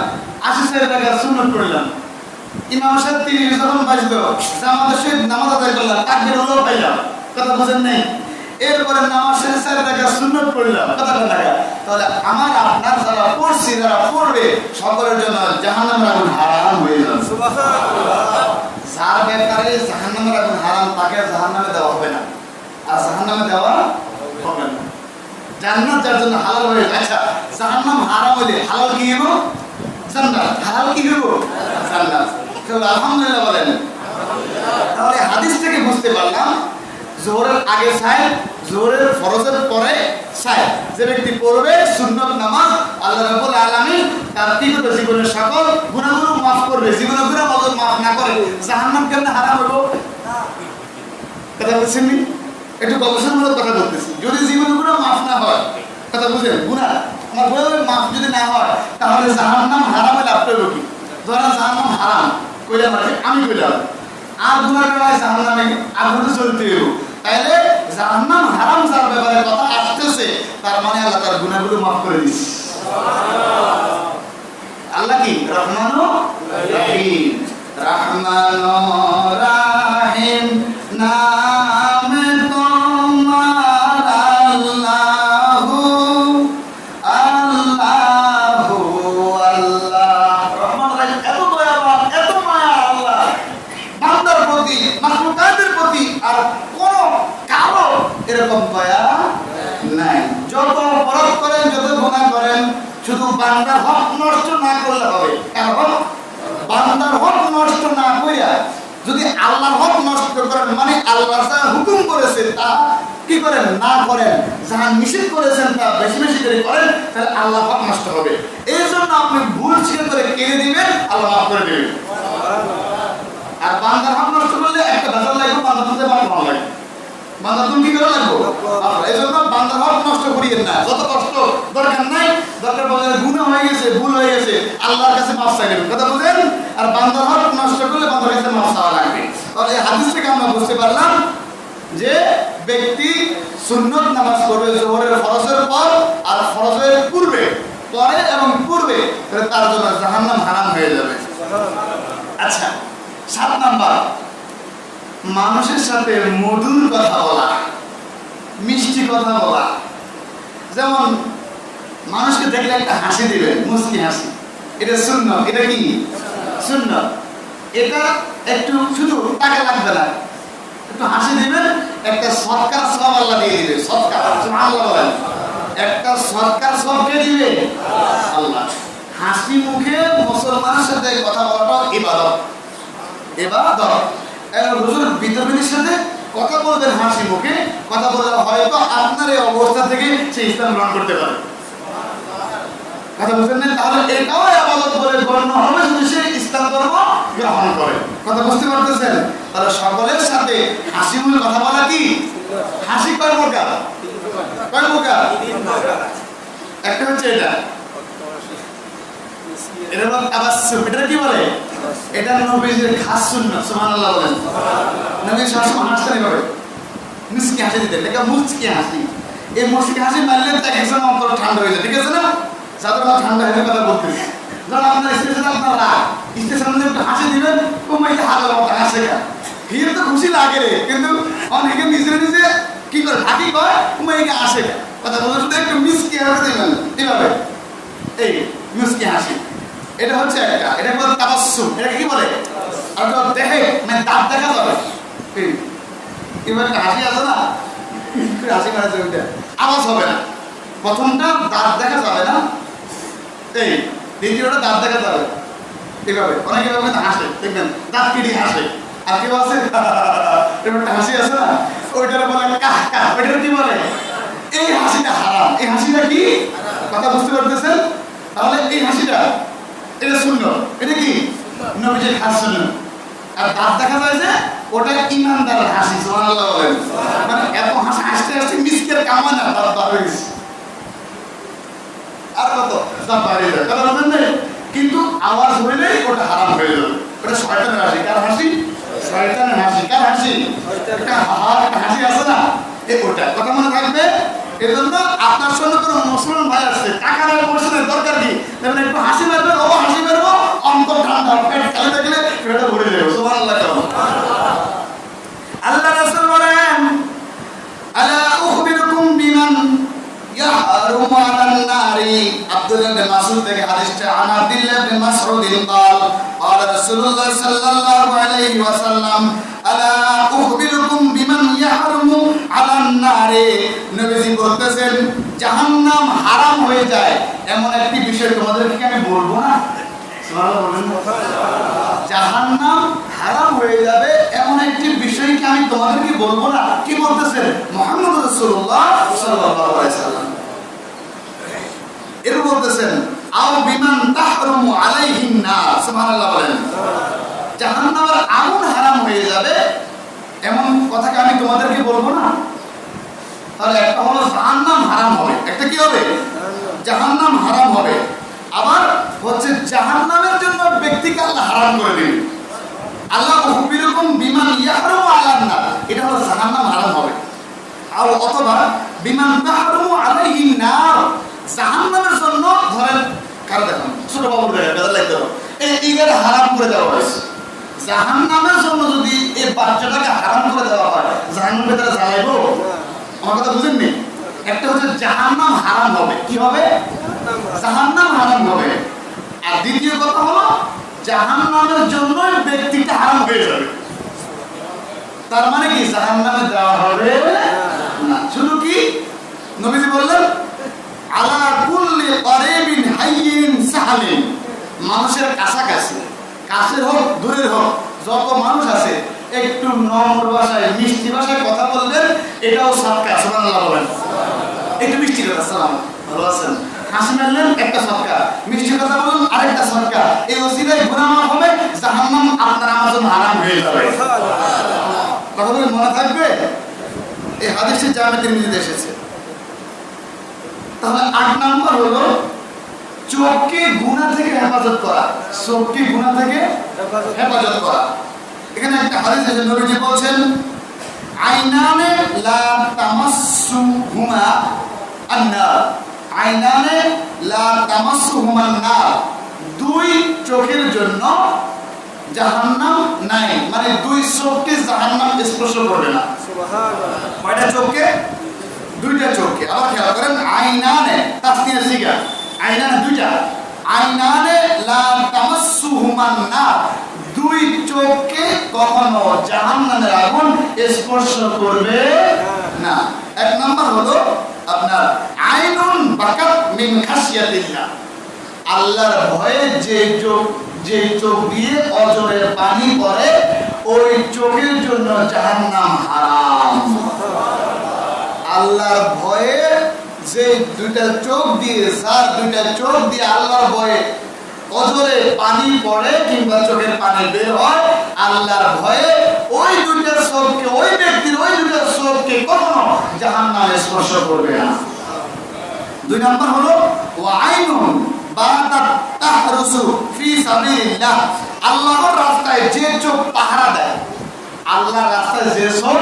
80 টাকা সুন্নাত পড়লাম, ইমাম সাহেব 30 যখন বাজলো জামাতের সহিত নামাজ আদায় করলাম, তাকবীর হলো পাইলাম, কথা বুঝেন নাই? এরপরে নামাজ শেষে 4 টাকা সুন্নাত পড়লাম, কথাটা টাকা। তাহলে আমার আপনার যারা পড়ছি, যারা পড়বে, সকলের জন্য জাহান্নামের আগুন হারাম হয়ে যাবে। সুবহানাল্লাহ। যার ব্যাপারে জাহান্নামের আগুন হারাম, তাকে জাহান্নামে দেওয়া হবে না, আর জাহান্নামে দেওয়া হবে না। জান্নাত যার জন্য হালাল হয়ে যায়। আচ্ছা, জাহান্নাম হারাম হলে হালাল কি হইব? জান্নাত। হালাল কি হইব? জান্নাত। আলহামদুলিল্লাহ বলেন। তাহলে হাদিস থেকে বুঝতে বুঝতে পারলাম জোহরের আগে সাইড, জোহরের ফরজের পরে সাইড। যে ব্যক্তি পড়বে সুন্নত নামাজ, আল্লাহ রাব্বুল আলামিন তার কি করবে? জীবনের সকল গুনাহগুলো মাফ করবে। জীবনের গুনাহ মাফ না করে জাহান্নাম কেমনে হারাম হইব? কথা বলছেন নি? একটু গবেষণামূলক কথা বলতেছি। যদি জীবনের গুনাহ মাফ না হয়, কথা বুঝেন, গুনাহ আমার গুনাহের মাফ যদি না হয়, তাহলে জাহান্নাম হারাম হলে আপনার কি? ধরেন জাহান্নাম হারাম কইলাম, আমি কইলাম, আর গুনাহ করা জাহান্নামে আগুনে জ্বলতে হইব। তাইলে জাহান্নাম হারাম যার ব্যাপারে কথা আসতেছে, তার মানে আল্লাহ তার গুনাহগুলো মাফ করে দিচ্ছে। আল্লাহ কি রহমানুর রহিম। রহমানুর রহিম নামে তোমার আল্লাহু আল্লাহু আল্লাহ। রহমান রহিম এত দয়াবান, এত মায়া আল্লাহ বান্দার প্রতি, মাখলুকাতের প্রতি, আর কোন কারো এরকম দয়া নাই। যত অপরাধ করেন, যত গুনাহ করেন, শুধু বান্দার হক নষ্ট না করলে হবে। কারণ বান্দার হক নষ্ট না কইরা যদি আল্লাহর হক নষ্ট করেন, মানে আল্লাহ যা হুকুম করেছে তা কি করেন? না করেন। যাহা নিষেধ করেছেন তা বেশি বেশি করে করেন, তাহলে আল্লাহ হক নষ্ট হবে। এই জন্য আপনি ভুল স্বীকার করে কেড়ে দিবেন, আল্লাহ মাফ করে দেবেন। আর বান্দার হক নষ্ট করলে একটা ভেজাল লাগবে, বান্দা তুলতে ভালো লাগবে, বান্দা তুমি কি করে লাগবো? এই জন্য বান্দার হক নষ্ট করিয়েন না। যত কষ্ট দরকার নাই, দরকার পড়লে গুনাহ হয়ে গেছে, ভুল হয়ে গেছে, আল্লাহর কাছে মাফ চাইবেন। কথা বুঝেন? আর বান্দার হক নষ্ট করলে বান্দার কাছে মাফ চাওয়া লাগবে। তাহলে এই হাদিস থেকে আমরা বুঝতে পারলাম যে ব্যক্তি সুন্নত নামাজ পড়বে জোহরের ফরজের পর আর ফরজের পূর্বে, পরে এবং পূর্বে, তাহলে তার জন্য জাহান্নাম হারাম হয়ে যাবে। আচ্ছা, 7 নাম্বার, মানুষের সাথে মধুর কথা বলা, মিষ্টি কথা বলা। যেমন মানুষকে দেখলে একটা হাসি দিবেন, মুস্কি হাসি, এটা সুন্নাত। এটা কি সুন্নাত? এটা একটু শুধু টাকা লাগবে না, একটু হাসি দিবেন, একটা সৎকার সওয়াব আল্লাহ দিয়ে দিবে। সৎকার, সুবহানাল্লাহ বলেন, একটা সৎকার সওয়াব কে দিবে? আল্লাহ। হাসি মুখে মুসলমানের সাথে কথা বলাটা ইবাদত। ইবাদত। হুজুর বিতর্কের সাথে কথা বলবেন, হাসি মুখে কথা বললে হয়তো আপনার এই অবস্থা থেকে সে ইসলাম গ্রহণ করতে পারে। কথা বুঝছেন না? তাহলে এটাও ইবাদত বলে গণ্য হবে যদি সে ইসলাম ধর্ম গ্রহণ করে। কথা বুঝতে পারতেছেন? তাহলে সকলের সাথে হাসি মুখে কথা বলা কি? হাসি কয় প্রকার? কয় প্রকার? একটা হচ্ছে এটা, এটা হলো তাবাসসুম। এটা কি বলে? এটা নবীজির খাস সুন্নাত। সুবহানাল্লাহ বলেন। নবী সবসময় হাসতেন এভাবে, মুস্কি হাসি দিতেন। এটা মুস্কি হাসি। এই মুস্কি হাসি মারলে তার একজন অন্তর ঠান্ডা হয়ে যায়। ঠিক আছে না? যাদের ঠান্ডা হয়ে কথা বলতেছে, ধরুন আপনার স্টেশনে আপনার রাগ, স্টেশনে একটু হাসি দিবেন, কমাইতে হাজার মতো হাসে গা, ফির তো খুশি লাগে রে, কিন্তু অনেকে নিজে নিজে কি করে থাকি কয় কমাইকে আসে গা। কথা বলতে শুধু একটু মিষ্টি হাসি দিবেন এভাবে, এই মিষ্টি হাসি। এটা হচ্ছে একটা, এটা বলে তাবাসসুম। এটা কি বলে? আর তো দেখে মানে দাঁত দেখা যাবে, এবার একটা হাসি আছে না, হাসি মারা যাবে, আওয়াজ হবে না। প্রথমটা দাঁত দেখা যাবে না, এই দ্বিতীয়টা দাঁত দেখা যাবে এভাবে। অনেকে এভাবে হাসে, দেখবেন দাঁত কেটে হাসে। আর কেউ আছে একটা হাসি আছে না, ওইটার বলে কাহ কাহ, ওইটার কি বলে? এই হাসিটা হারাম। এই হাসিটা কি? কথা বুঝতে পারতেছেন? তাহলে এই হাসিটা এটা সুন্নাত। এটা কি? নবীজির খাস সুন্নাত। আর দাঁত দেখা যায় যে ওটা ইমানদারের হাসি। সুবহানাল্লাহ বলেন। মানে এত হাসি হাসতে হাসতে মিসকের কামা না, দাঁত বার হয়ে গেছে। আর কত দাঁত বার হয়ে যায়, কথা বলবেন না? কিন্তু আওয়াজ হইলেই ওটা হারাম হয়ে যাবে। ওটা শয়তানের হাসি। কার হাসি? শয়তানের হাসি। কার হাসি? একটা হাসি আছে না, এই ওটা। কথা মনে থাকবে। এজন্য আপনার সঙ্গে কোনো মুসলমান ভাই আসছে, টাকা নেই, পয়সার দরকার কি, তেমন একটু হাসি মারবেন, ও হাসি মারবো, অন্তর ঠান্ডা, পেট খালি থাকলে পেটে ভরে যাবে। সুবহানাল্লাহ। আল্লাহ রাসূল বলেন, আলা উখবিরুকুম বিমান ইয়াহরুমু আলান নারি। আব্দুল্লাহ ইবনে মাসউদ থেকে হাদিসটা, আন আব্দুল্লাহ ইবনে মাসউদ قال قال رسول الله صلى الله عليه وسلم আলা উখবিরুকুম বিমান ইয়াহরুমু আলান নারি। নবীজি বলতেছেন জাহান্নাম হারাম হয়ে যায় এমন একটি বিষয় তোমাদেরকে আমি বলবো না? সুবহানাল্লাহ বলেন। জাহান্নাম হারাম হয়ে যাবে এমন একটি বিষয়কে আমি তোমাদেরকে বলবো না? কি বলতেছেন? মুহাম্মদ রাসূলুল্লাহ সাল্লাল্লাহু আলাইহি সাল্লাম এর বলতেছেন আও বিমান তাহরুমু আলাইহিন নার, সুবহানাল্লাহ বলেন। জাহান্নামের আগুন হারাম হয়ে যাবে এমন কথাকে আমি তোমাদেরকে বলবো না? তাহলে একটা হলো জাহান্নাম হারাম হবে, একটা কি হবে? জাহান্নাম হারাম হবে। আবার হচ্ছে জাহান্নামের জন্য ব্যক্তিকে আল্লাহ হারাম করে দিবেন। আল্লাহ উখবিরুকুম বিমান ইয়াহরুমু আলান নার, এটা হলো জাহান্নাম হারাম হবে। আর অথবা বিমান তাহরুমু আলাইহিন নার, জাহান্নামের জন্য ধরেন কারো দেখুন ছোট বাবুর গায়ে বেদা লাগতে হবে, এইটাকে হারাম করে দেওয়া হয়েছে। জাহান্নামের জন্য যদি এই বাচ্চাটাকে হারাম করে দেওয়া হয়, জাহান্নামের ভেতরে জ্বালাইবো? আমার কথা বুঝেননি? একটা হচ্ছে জাহান্নাম হারাম হবে, কি হবে? জাহান্নাম হারাম হবে। আর দ্বিতীয় কথা হলো জাহান্নামের জন্য ব্যক্তিটা হারাম হয়ে যাবে। তার মানে কি জাহান্নামে দেওয়া হবে না। শুধু কি নবীজি বললেন আলা কুল্লি করিবিন হাইয়িন সাহালিন, মানুষের কাছাকাছি, কাছের হোক দূরের হোক যত মানুষ আছে একটু নম্র ভাষায় মিষ্টি ভাষায় কথা বলবেন, এটাও সদকা, সুবহানাল্লাহ বলেন। একটু মিষ্টি কথা, সালাম ভালো আছেন, হাসি মারলেন একটা সদকা, মিষ্টি কথা বললেন আরেকটা সদকা। এই ওসিলায় গুনাহ মাফ হবে, জাহান্নাম আপনার আমার জন্য হারাম হয়ে যাবে। কথা বলে মনে থাকবে? এই হাদিসে জামে তিরমিজিতে এসেছে। তাহলে 8 নম্বর হলো চোখকে গুনাহ থেকে হেফাজত করা, চোখকে গুনাহ থেকে হেফাজত করা। এখানে একটা হাদিস আছে, নবীজি বলেন আইনানে লা তামাসসুহুমা আন-নার, আইনানে লা তামাসসুহুমা আন-নার, দুই চোখের জন্য জাহান্নাম নাই, মানে দুই চোখকে জাহান্নাম স্পর্শ করবে না। সুবহানাল্লাহ। কয়টা চোখকে? দুইটা চোখকে। আবার খেয়াল করেন আইনানে তাসনিয়া সিগা, আইনানে দুইটা, আইনানে লা তামাসসুহুমা আন-নার, দুই চোখকে কখনো জাহান্নামের আগুন স্পর্শ করবে না। এক নাম্বার হলো আপনার আইনুন বাকাত মিন খাশিয়াতিল্লাহ, আল্লাহর ভয়ে যে চোখ দিয়ে অজরে পানি পড়ে ওই চোখের জন্য জাহান্নাম হারাম। আল্লাহর ভয়ে যে দুইটা চোখ দিয়ে, যার দুইটা চোখ দিয়ে আল্লাহর ভয়ে অজরে পানি পড়ে কিংবা চোখের পানি বের হয়, আল্লাহর ভয়ে ওই দুইটা চোখকে, ওই ব্যক্তির ওই দুইটা চোখকে কখনো জাহান্নামে স্পর্শ করবে না। 2 নম্বর হলো ওয়া আইনুন বাতাত তাহরুসু ফি সাবিলিল্লাহ, আল্লাহর রাস্তায় যে চোখ পাহারা দেয়, আল্লাহর রাস্তায় যে চোখ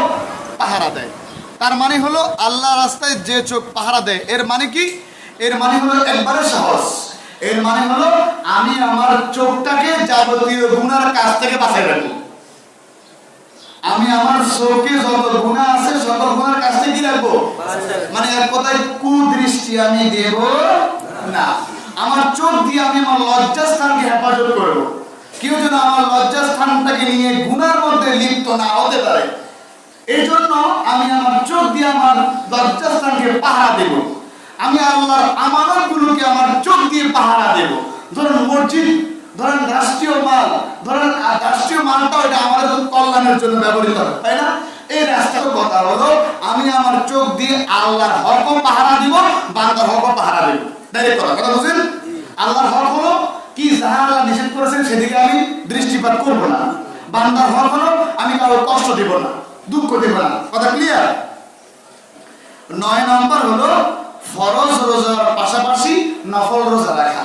পাহারা দেয়, তার মানে হলো আল্লাহর রাস্তায় যে চোখ পাহারা দেয়, এর মানে কি? এর মানে হলো একবারে সহজ, এর মানে হলো আমি আমার চোখটাকে যাবতীয় গুনার কাছ থেকে বাঁচিয়ে রাখবো। আমি আমার চোখে যত গুনাহ আছে সকল গুনার কাছ থেকে কি রাখবো? মানে এক কথায় কুদৃষ্টি আমি দেব না। আমার চোখ দিয়ে আমি আমার লজ্জাস্থানকে হেফাজত করব। কেউ যেন আমার লজ্জাস্থানটাকে নিয়ে গুনার মধ্যে লিপ্ত না হতে পারে, এই জন্য আমি আমার চোখ দিয়ে আমার লজ্জাস্থানকে পাহারা দেব। আমি আল্লাহর আমানতগুলোকে আমার চোখ দিয়ে পাহারা দেব। ধরেন মসজিদ, ধরেন রাষ্ট্রীয় মাল, ধরেন রাষ্ট্রীয় মালটা ওইটা আমাদের কল্যাণের জন্য ব্যবহৃত হয়, তাই না? এই রাস্তার কথা হলো আমি আমার চোখ দিয়ে আল্লাহর হকও পাহারা দিব, বান্দার হকও পাহারা দেব। ডাইরেক্ট কথা বুঝেন? আল্লাহর হক হলো কি, যাহা আল্লাহ নিষেধ করেছেন সেদিকে আমি দৃষ্টিপাত করব না। বান্দার হক হলো আমি কারো কষ্ট দেব না, দুঃখ দেব না। কথা ক্লিয়ার? 9 নম্বর হলো ফরজ রোজার পাশাপাশি নফল রোজা রাখা।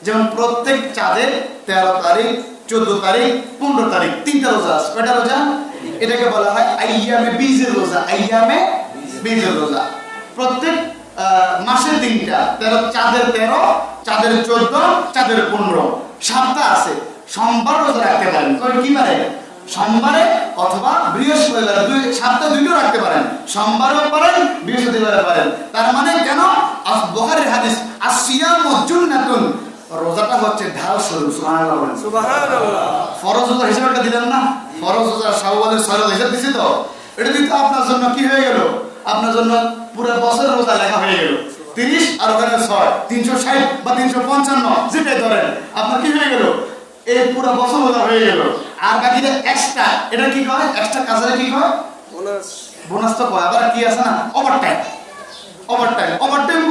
যেমন প্রত্যেক চাঁদের 13 তারিখ, 14 তারিখ, 15 তারিখ 3টা রোজা আছে। কয়টা রোজা? এটাকে বলা হয় আইয়ামে বীজের রোজা, আইয়ামে বীজের রোজা। প্রত্যেক মাসে 3টা, চাঁদের 13, চাঁদের 14, চাঁদের 15, 7টা আছে। সোমবার রোজা রাখতে পারেন, কি বারে? সোমবারে অথবা বৃহস্পতিবার, 7টা দুইটাও রাখতে পারেন, সোমবারও পারেন বৃহস্পতিবারে পারেন। তার মানে কেন? বুখারীর হাদিস আসিয়ামু জুন্নাতুন, রোজাটা হচ্ছে ঢাল স্বরূপ। সুবহানাল্লাহ সুবহানাল্লাহ। ফরজ রোজা হিসাবটা দিলেন না? ফরজ রোজা শাওয়ালের 6 রোজা হিসাব দিছি তো, এটা দিতে আপনার জন্য কি হয়ে গেল? আপনার জন্য পুরো বছরের রোজা লেখা হয়ে গেল। 30 আর ওখানে 6, 360 বা 355 যেটাই ধরেন, আপনার কি হয়ে গেল? এই পুরো বছর রোজা হয়ে গেল। আর বাকিটা এক্সট্রা, এটা কি হয়? এক্সট্রা কাজে কি হয়? বোনাস তো কয়, আবার কি আছে না ওভারটাইম। ওভারটাইম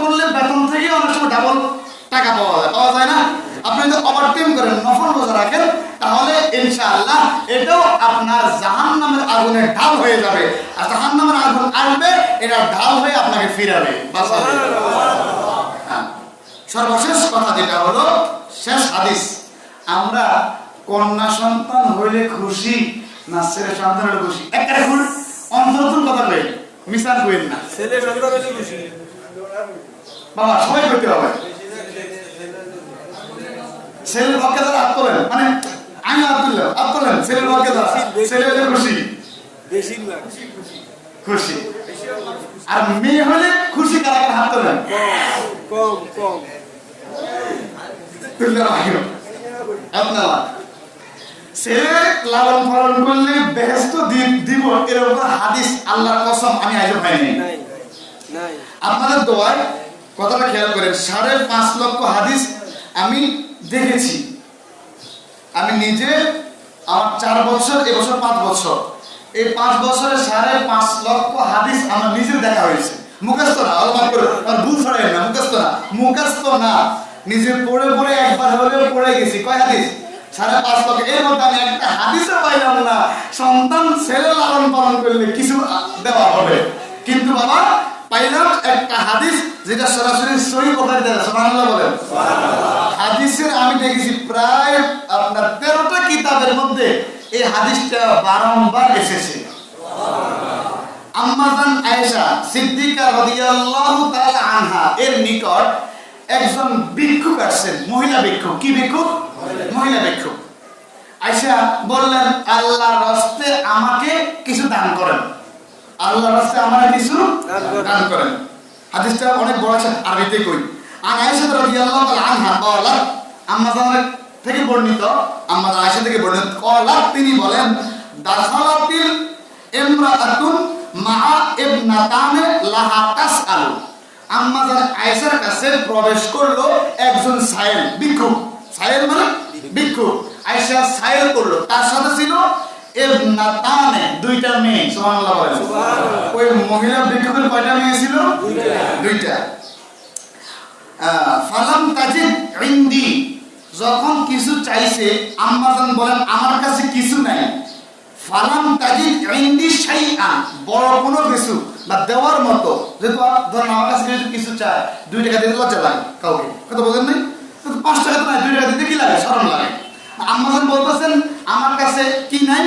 করলে বেতন থেকে অনেক সময় ডাবল টাকা পাওয়া যায় না? আপনি যদি ওভারটাইম করেন, নফল রোজা রাখেন, তাহলে ইনশাআল্লাহ এটাও আপনার জাহান্নামের আগুনের ঢাল হয়ে যাবে। আর জাহান্নামের আগুন আসবে, এটা ঢাল হয়ে আপনাকে ফিরাবে, বাঁচাবে। সর্বশেষ কথা যেটা হলো, শেষ হাদিস, আমরা কন্যা সন্তান হইলে খুশি না ছেলে সন্তান হলে খুশি? একটা অন্তরতুল কথা কই, মিশাল কইেন না। ছেলে সন্তান হলে খুশি বাবা, সবাই করতে হবে। ছেলের পক্ষে যারা হাত তোলেন, মানে আমি হাত তুললেন, ছেলের পক্ষে যারা, ছেলে হলে খুশি, খুশি। আর মেয়ে হলে খুশি কারা কারা হাত তোলেন? কম আপনারা ছেলে লালন পালন করলে বেহেশত দিব, এরকম হাদিস আল্লাহর কসম আমি আজও পাইনি। আপনাদের দোয়ায় কথাটা খেয়াল করেন, 5.5 লক্ষ হাদিস আমি দেখেছি। আমি নিজে, আমার 4 বছর, এবছর 5 বছর, এই 5 বছরে 5.5 লক্ষ হাদিস আমার নিজে দেখা হয়েছে। মুখস্থ না, আল্লাহ করে আর ভুল ছড়াই না, মুখস্থ না, নিজে পড়ে একবার হলেও পড়ে গেছি। কয় হাদিস? 5.5 লক্ষ। এর মধ্যে আমি একটা হাদিসও পাইলাম না সন্তান ছেলে লালন পালন করলে কিছু দেওয়া হবে, কিন্তু বাবা পাইলাম একটা হাদিস যেটা সরাসরি সহিহ বুখারীতে আছে। সুবহানাল্লাহ বলেন। হাদিসের আমি দেখেছি প্রায় আপনার 13টা কিতাবের মধ্যে এই হাদিসটা বারংবার এসেছে। আম্মাজান আয়েশা সিদ্দিকা রাদিয়াল্লাহু তাআলা আনহা এর নিকট একজন ভিক্ষুক আসছেন, মহিলা ভিক্ষুক। কি ভিক্ষুক? মহিলা ভিক্ষুক। আয়েশা বললেন, আল্লাহর রাস্তে আমাকে কিছু দান করেন, আল্লাহর রাস্তে আমাকে কিছু দান করেন। হাদিসটা অনেক বড় আছে, আরবিতে কই। আর আয়েশা রাদিয়াল্লাহু তাআলা আনহা বলেন, আম্মাজান থেকে বর্ণিত, আম্মাজান আয়েশা থেকে বর্ণিত, কলাত তিনি বলেন, দাখালাতিল ইমরাআতুন মা ইবনাতানে লাহা তাসআলু। আম্মাজান আয়েশার কাছে প্রবেশ করলো একজন সাইল, ভিক্ষুক। সাইল মানে ভিক্ষুক। আয়েশা সাইল করলো, তার সাথে ছিল ইবনাতানে, 2টা মেয়ে। সুবহানাল্লাহ বলেন। ওই মহিলা ভিক্ষুকের কয়টা মেয়ে ছিল? 2টা। ফালাম তাজিদ ইনদি, যখন কিছু চাইছে, আম্মাজান বলেন আমার কাছে কিছু নাই। ফালাম তাজিদ ইনদি শাইআন, বড় কোনো কিছু বা দেওয়ার মতো, যেহেতু ধরেন আমার কাছে কিছু চায়, 2 টাকা দিতে লজ্জা লাগে কাউকে, কথা বলেন নাই? 5 টাকা তো নাই, 2 টাকা দিতে কি লাগে? শরম লাগে। আম্মাজান বলতেছেন আমার কাছে কি নাই?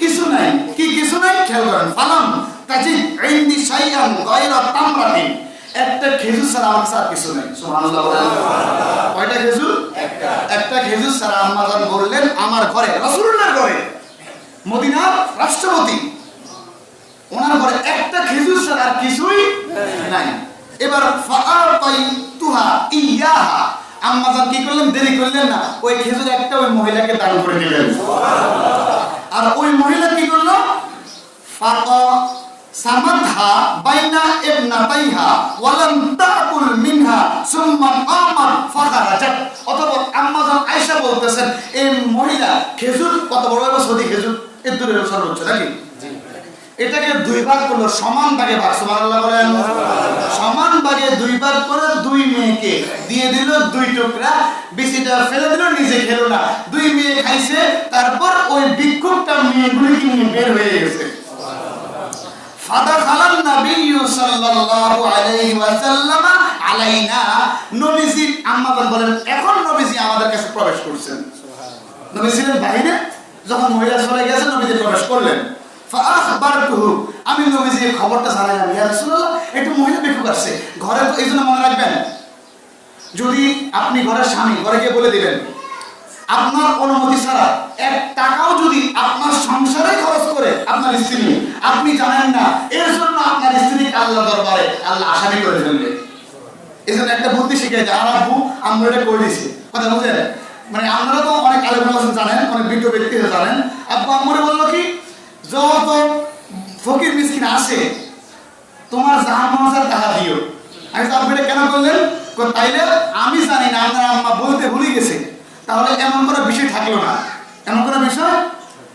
কিছু নাই। কি কিছু নাই? খেয়াল করেন। ফালাম তাজিদ ইনদি শাইআন গায়রা তামরাতিন, একটা খেজুর ছাড়া আমার কাছে আর কিছু নাই। সুবহানাল্লাহ বলেন। কয়টা খেজুর? একটা খেজুর ছাড়া। আম্মাজান বললেন আমার ঘরে, রাসূলুল্লাহর ঘরে, মদিনার রাষ্ট্রপতি, ওনার ঘরে একটা খেজুর ছাড়া আর কিছুই নাই। এবার ফাআতাইতুহা ইয়াহা, আম্মাজান কি করলেন? দেরি করলেন না, ওই খেজুর একটা ওই মহিলাকে দান করে দিলেন। আর ওই মহিলা কি করলো? ফাতা সামাদহা বাইনা ইবনাতাইহা ওয়া লাম তাকুল মিনহা সুম্মা কামাত ফাখারাজাত। অতঃপর আম্মাজান আয়েশা বলতেছেন, এই মহিলা খেজুর কত বড় হবে? সৌদি খেজুর এর দূরে সর্বোচ্চ নাকি? এটাকে 2 ভাগ করলো, সমান ভাগে ভাগ। সুবহানাল্লাহ বলেন। সমান ভাগে 2 ভাগ করে 2 মেয়েকে দিয়ে দিল 2 টুকরা, বেশিটা ফেলে দিল, নিজে খেলো না। 2 মেয়ে খাইছে, তারপর ওই ভিক্ষুকটা মেয়েগুলোকে নিয়ে বের হয়ে গেছে। ফাদাখালান নবিয়্যু সাল্লাল্লাহু আলাইহি ওয়াসাল্লাম আলাইনা, নবীজি, আম্মাজান বলেন এখন নবীজি আমাদের কাছে প্রবেশ করছেন। নবী ছিলেন বাইরে, যখন মহিলা চলে গেছে নবীজি প্রবেশ করলেন। ফাআখবারতুহু, আমি নবীজিকে খবরটা জানালাম, ইয়া রাসূলুল্লাহ একটু মহিলা ভিক্ষুক আসছে ঘরে। তো এইজন্য মনে রাখবেন, যদি আপনি ঘরের স্বামী, ঘরে গিয়ে বলে দিবেন আপনার অনুমতি ছাড়া 1 টাকাও যদি আপনার সংসারে খরচ করে আপনার স্ত্রী, আপনি জানেন না, এর জন্য আপনার স্ত্রীকে আল্লাহ দরবারে আল্লাহ আসামি করে ফেলবে। এজন্য একটা বুদ্ধি শিখে যায়, আর আব্বু আমরা এটা করে দিছি, কথা বুঝলেন? মানে আপনারা তো অনেক আলেম জানেন, অনেক বিজ্ঞ ব্যক্তিরা জানেন। আব্বু আম্মুরে বললো কি, যত ফকির মিসকিন আসে তোমার জাহান্নামের টাকা দিও। আমি তো আপনি কেন করলেন? তাইলে আমি জানি না, আপনার আম্মা বলতে ভুলে গেছে, তাহলে এমন কোনো বিষয় থাকলো না, এমন কোনো বিষয়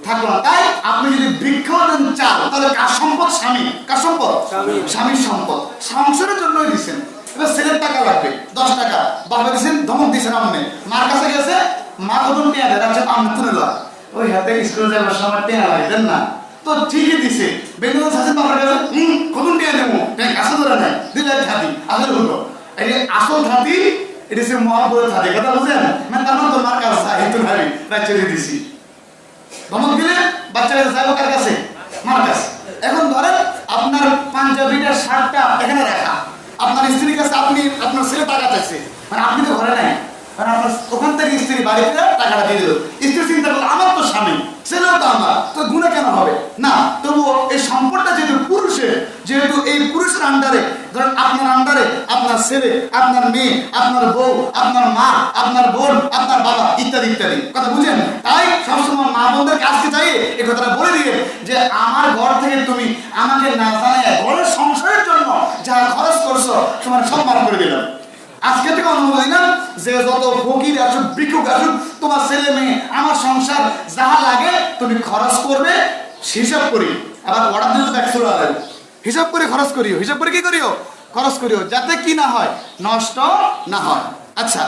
থাকলো না। তাই আপনি যদি ভিক্ষা দেন চান, তাহলে কার সম্পদ? স্বামী। কার সম্পদ? স্বামীর সম্পদ। সংসারের জন্যই দিচ্ছেন। এবার ছেলের টাকা লাগবে 10 টাকা, বাবা দিচ্ছেন, ধমক দিচ্ছেন, আপনি মার কাছে গেছে, মা কত টেয়া দেয়, রাখছে আমি তুলে লয়, ওই হাতে স্কুলে যাবার সময় টেয়া লাগে, দেন না তো ঠিকই দিছে। বেঙ্গল শাসন বাবার কাছে কত টেয়া দেবো, কাছে ধরে নেয়, দিলে থাকি আসলে হলো এই আসল থাকি, এটা সে মহাপুরের থাকি, কথা বুঝেন? মানে তার তো মার কাছে চাই তো ভাবি বাচ্চা দিয়ে দিছি, ধমক দিলে বাচ্চা কাছে চাইবো কার কাছে? মার কাছে। এখন ধরেন আপনার পাঞ্জাবিটার শার্টটা এখানে রাখা, আপনার স্ত্রীর কাছে আপনি আপনার ছেলে টাকা চাইছে, মানে আপনি তো ঘরে নাই, মানে আপনার ওখান থেকে স্ত্রী বাড়িতে টাকাটা দিয়ে দিল, স্ত্রী চিন্তা করলো আমার তো স্বামী, ছেলেও তো আমার, তো গুণে কেন হবে না? তবুও এই সম্পদটা যেহেতু পুরুষের, যেহেতু এই পুরুষের আন্ডারে, ধরেন আপনার আন্ডারে আপনার ছেলে, আপনার মেয়ে, আপনার বউ, আপনার মা, আপনার বোন, আপনার বাবা ইত্যাদি ইত্যাদি, কথা বুঝেন? তাই সবসময় মা বোনদের কাছকে চাই এই কথাটা বলে দিয়ে যে আমার ঘর থেকে তুমি আমাকে না জানায় ঘরের সংসারের জন্য যা খরচ করছো তোমার সব মাফ করে দিলাম। আজকে থেকে অনুমতি না যে যত ফকির আসুক, ভিক্ষুক আসুক, তোমার ছেলে মেয়ে, আমার সংসার যাহা লাগে তুমি খরচ করবে হিসাব করি, আবার অর্ডার দিলে একশো টাকা হিসাব করে খরচ করিও, হিসাব করে কি করিও? খরচ করিও, যাতে কি না হয়, নষ্ট না হয়। আচ্ছা,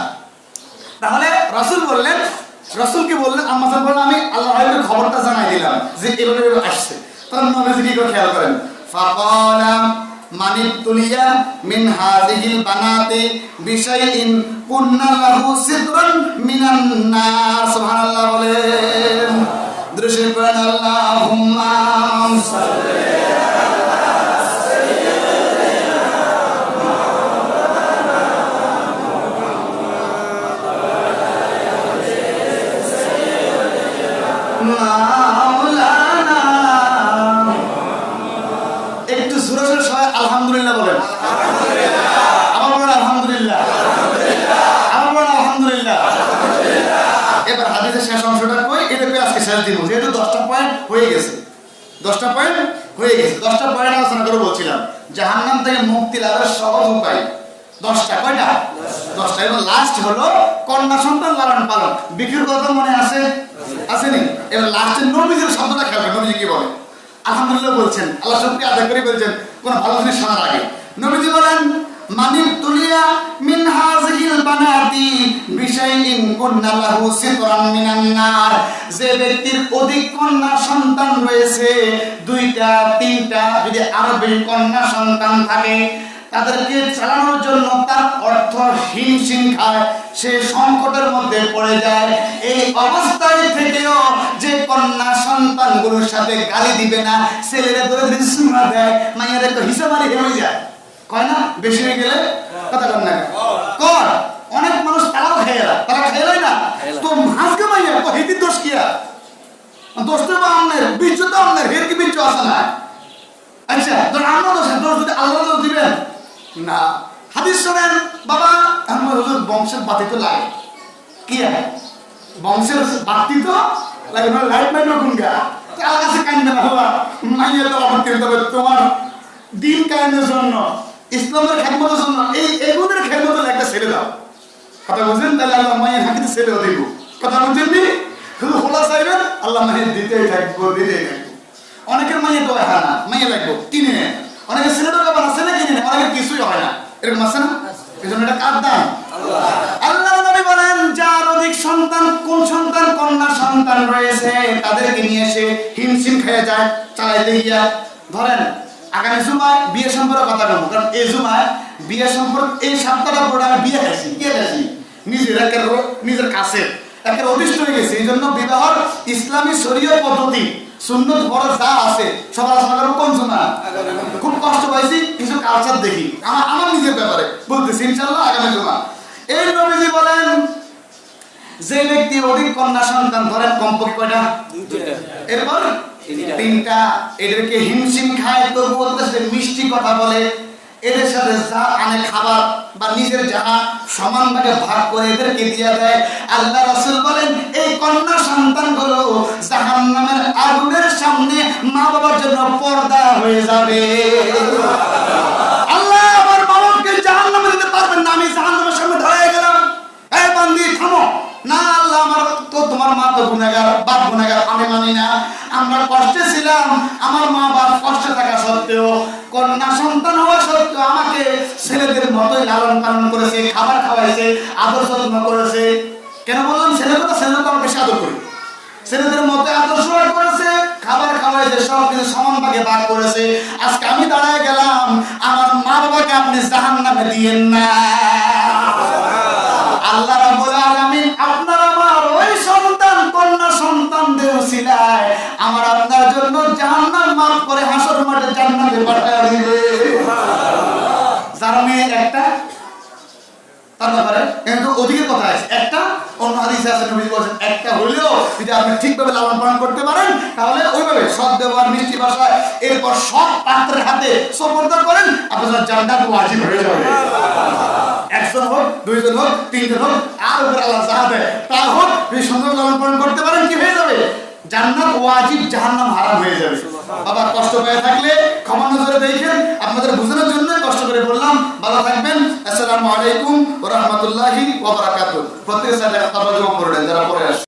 তাহলে রাসূল বললেন, রাসূলকে বললেন, আম্মা জান বললেন আমি আল্লাহ রাসূলের খবরটা জানাই দিলাম যে এভাবে আসছে। তখন নবীজি কি করে খেয়াল করেন, ফাকালা মানিতুলিয়া মিন হাযিহিল বানাতি বিশাইইন কুন্না লাহু সিদরান মিনান নার। সুবহানাল্লাহ বলেন, দৃশ্যে পড়েন আল্লাহুম্মা সাল্লি মাওলানা। একটু জোরে জোরে সবাই আলহামদুলিল্লাহ বলেন, আমার বলেন আলহামদুলিল্লাহ, আমার বলেন আলহামদুলিল্লাহ। এবার হাদিসের শেষ অংশটা কই, এটা পেয়ে আজকে শেষ দিব, যেহেতু 10টা পয়েন্ট হয়ে গেছে, 10টা পয়েন্ট হয়ে গেছে, 10টা পয়েন্ট আলোচনা করে বলছিলাম জাহান্নাম থেকে মুক্তি লাভের সহজ উপায় 10টা। কয়টা? 10টা। এবং লাস্ট হলো কন্যা সন্তান লালন পালন। বিক্রির কথা মনে আছে? আসেনি? এবার লাস্টের নবীজির শব্দটা খেয়াল করেন, নবীজি কি বলে? আলহামদুলিল্লাহ বলছেন, আল্লাহ শুকরিয়া আদায় করে বলছেন কোন ভালো জিনিস শোনার আগে। নবীজি বলেন, মানিব তুলিয়া মিন হাযিহিল বানাতি বিশাইইন কুন্না লাহু সিতরান মিনান নার। যে ব্যক্তির অধিক কন্যা সন্তান রয়েছে, 2টা 3টা, যদি আরো বেশি কন্যা সন্তান থাকে, তাদেরকে চালানোর জন্য তার অর্থ হিমশিম খায়, সে সংকটের মধ্যে পড়ে যায়। এই অবস্থায় থেকেও যে কন্যা সন্তানগুলোর সাথে গালি দিবে না, ছেলেরা ধরে ধরে সুমা দেয়, মায়ের একটা হিসাবারি হয়ে যায়, কয় না? বেশি হয়ে গেলে কথা কর না কর। অনেক মানুষ তারাও খেয়েরা, তারা খেয়ে না তো হাসকে মাইয়া হিতির দোষ কিয়া, দোষ তো আপনার, বীর্য তো আপনার, হের কি বীর্য আসে না? আচ্ছা, ধর আমরা দোষ যদি আল্লাহ দোষ দিবেন না। হাদিস শোনেন বাবা, আমার হুজুর বংশের বাতি তো লাগে, কি বংশের বাতি তো লাগে, লাইট মাইন কোনগা তার কাছে কান্দে না বাবা, মাইয়া তো আমার কিনতে হবে তোমার দিন কায়েমের জন্য, ইসলামের খেদমতের জন্য, এই এগুলোর খেদমতের একটা ছেড়ে দাও। কথা বুঝলেন? তাহলে আল্লাহ মায়ের হাকিতে ছেড়েও দিব। কথা বুঝছেন নি? শুধু খোলা চাইবেন, আল্লাহ মায়ের দিতেই থাকবো, দিতেই থাকবো। অনেকের মাইয়ে তো হয় না, মাইয়ে লাগবো কিনে নেন, অনেকে ছেলে তো ব্যাপার ছেলে কিনে নেন, অনেকের কিছুই হয় না, এরকম আছে না? এই জন্য এটা কার দান? আল্লাহ নবী বলেন, যার অধিক সন্তান, কোন সন্তান, কন্যা সন্তান রয়েছে, তাদেরকে নিয়ে এসে হিমশিম খেয়ে যায় চালাইতে গিয়া। ধরেন আগামী জুমায় বিয়ে সম্পর্কে কথা বলবো, কারণ এই জুমায় বিয়ে সম্পর্ক, এই সপ্তাহটা পরে আমি বিয়ে খাইছি, কে খাইছি? নিজের কাছে একের অতিষ্ঠ হয়ে গেছে। এই জন্য বিবাহর ইসলামী শরীয়ত পদ্ধতি সুন্নত ফরজ যা আছে সব আলোচনা করবো কোন জুমা। খুব কষ্ট পাইছি, কিছু কালচার দেখি আমার নিজের ব্যাপারে বলতেছি, ইনশাআল্লাহ আগামী জুমা। এই নবীজি বলেন, যে ব্যক্তি অধিক কন্যা সন্তান, ধরেন কমপক্ষে কয়টা? 2টা, এরপর 3টা, এদেরকে হিমশিম খায়, তবুও মিষ্টি কথা বলে, এদের সাথে যা আনে খাবার বা নিজের যাহা সমান ভাগে ভাগ করে এদেরকে দিয়ে দেয়, আল্লাহ রাসূল বলেন এই কন্যা সন্তানগুলো জাহান্নামের আগুনের সামনে মা বাবার জন্য পর্দা হয়ে যাবে। আল্লাহ আমার বাবাকে জাহান্নামে দিতে পারবেন না, আমি জাহান্নামের সামনে দাঁড়িয়ে গেলাম, এই বান্দি থামো না, আল্লাহ আমার তো, তোমার মা তো গুনাহগার, বাপ গুনাহগার, আমি মানি না, আমরা কষ্টে ছিলাম, আমার মা বাপ সত্ত্বেও, কন্যা সন্তান হওয়া সত্ত্বেও আমাকে ছেলেদের মতোই লালন পালন করেছে, খাবার খাওয়াইছে, আদর যত্ন করেছে। কেন বললাম ছেলের কথা? ছেলেরা তো আমরা বেশি আদর করি। ছেলেদের মতো আদর্শ করেছে, খাবার খাওয়াইছে, সব কিছু সমান ভাগে ভাগ করেছে। আজকে আমি দাঁড়ায় গেলাম, আমার মা বাবাকে আপনি জাহান্নামে দিয়েন না। আল্লাহ রাব্বুল আলামিন আপনার আমার ওই সন্তান, কন্যা সন্তানদের ওসিলায় আমার আপনার জন্য জাহান্নাম মাফ করে হাসর মাঠে জান্নাতে পাঠিয়ে দিবে। যারা মেয়ে একটা তার ব্যাপারে কিন্তু ওদিকে কথা আছে, একটা অন্য হাদিসে আছে নবী বলেছেন একটা হলেও যদি আপনি ঠিকভাবে লালন পালন করতে পারেন তাহলে ওইভাবে সৎ ব্যবহার, মিষ্টি ভাষায়, এরপর সব পাত্রের হাতে সুপর্দ করেন, আপনার জান্নাত ওয়াজিব হয়ে যাবে। একজন হোক, দুইজন হোক, তিনজন হোক, আর উপরে আল্লাহ যা দেয় তা হোক, যদি সুন্দর লালন পালন করতে পারেন কি হয়ে যাবে? জান্নাত ওয়াজিব, জাহান্নাম হারাম হয়ে যাবে। বাবা কষ্ট পেয়ে থাকলে ক্ষমা নজরে দেখেন, আপনাদের বোঝানোর জন্য কষ্ট করে বললাম। ভালো থাকবেন। আসসালামু আলাইকুম ওয়া রাহমাতুল্লাহি ওয়া বারাকাতুহু। প্রত্যেকের সাথে একটা তাবাজ্জুহ করবেন যারা পড়ে আসে।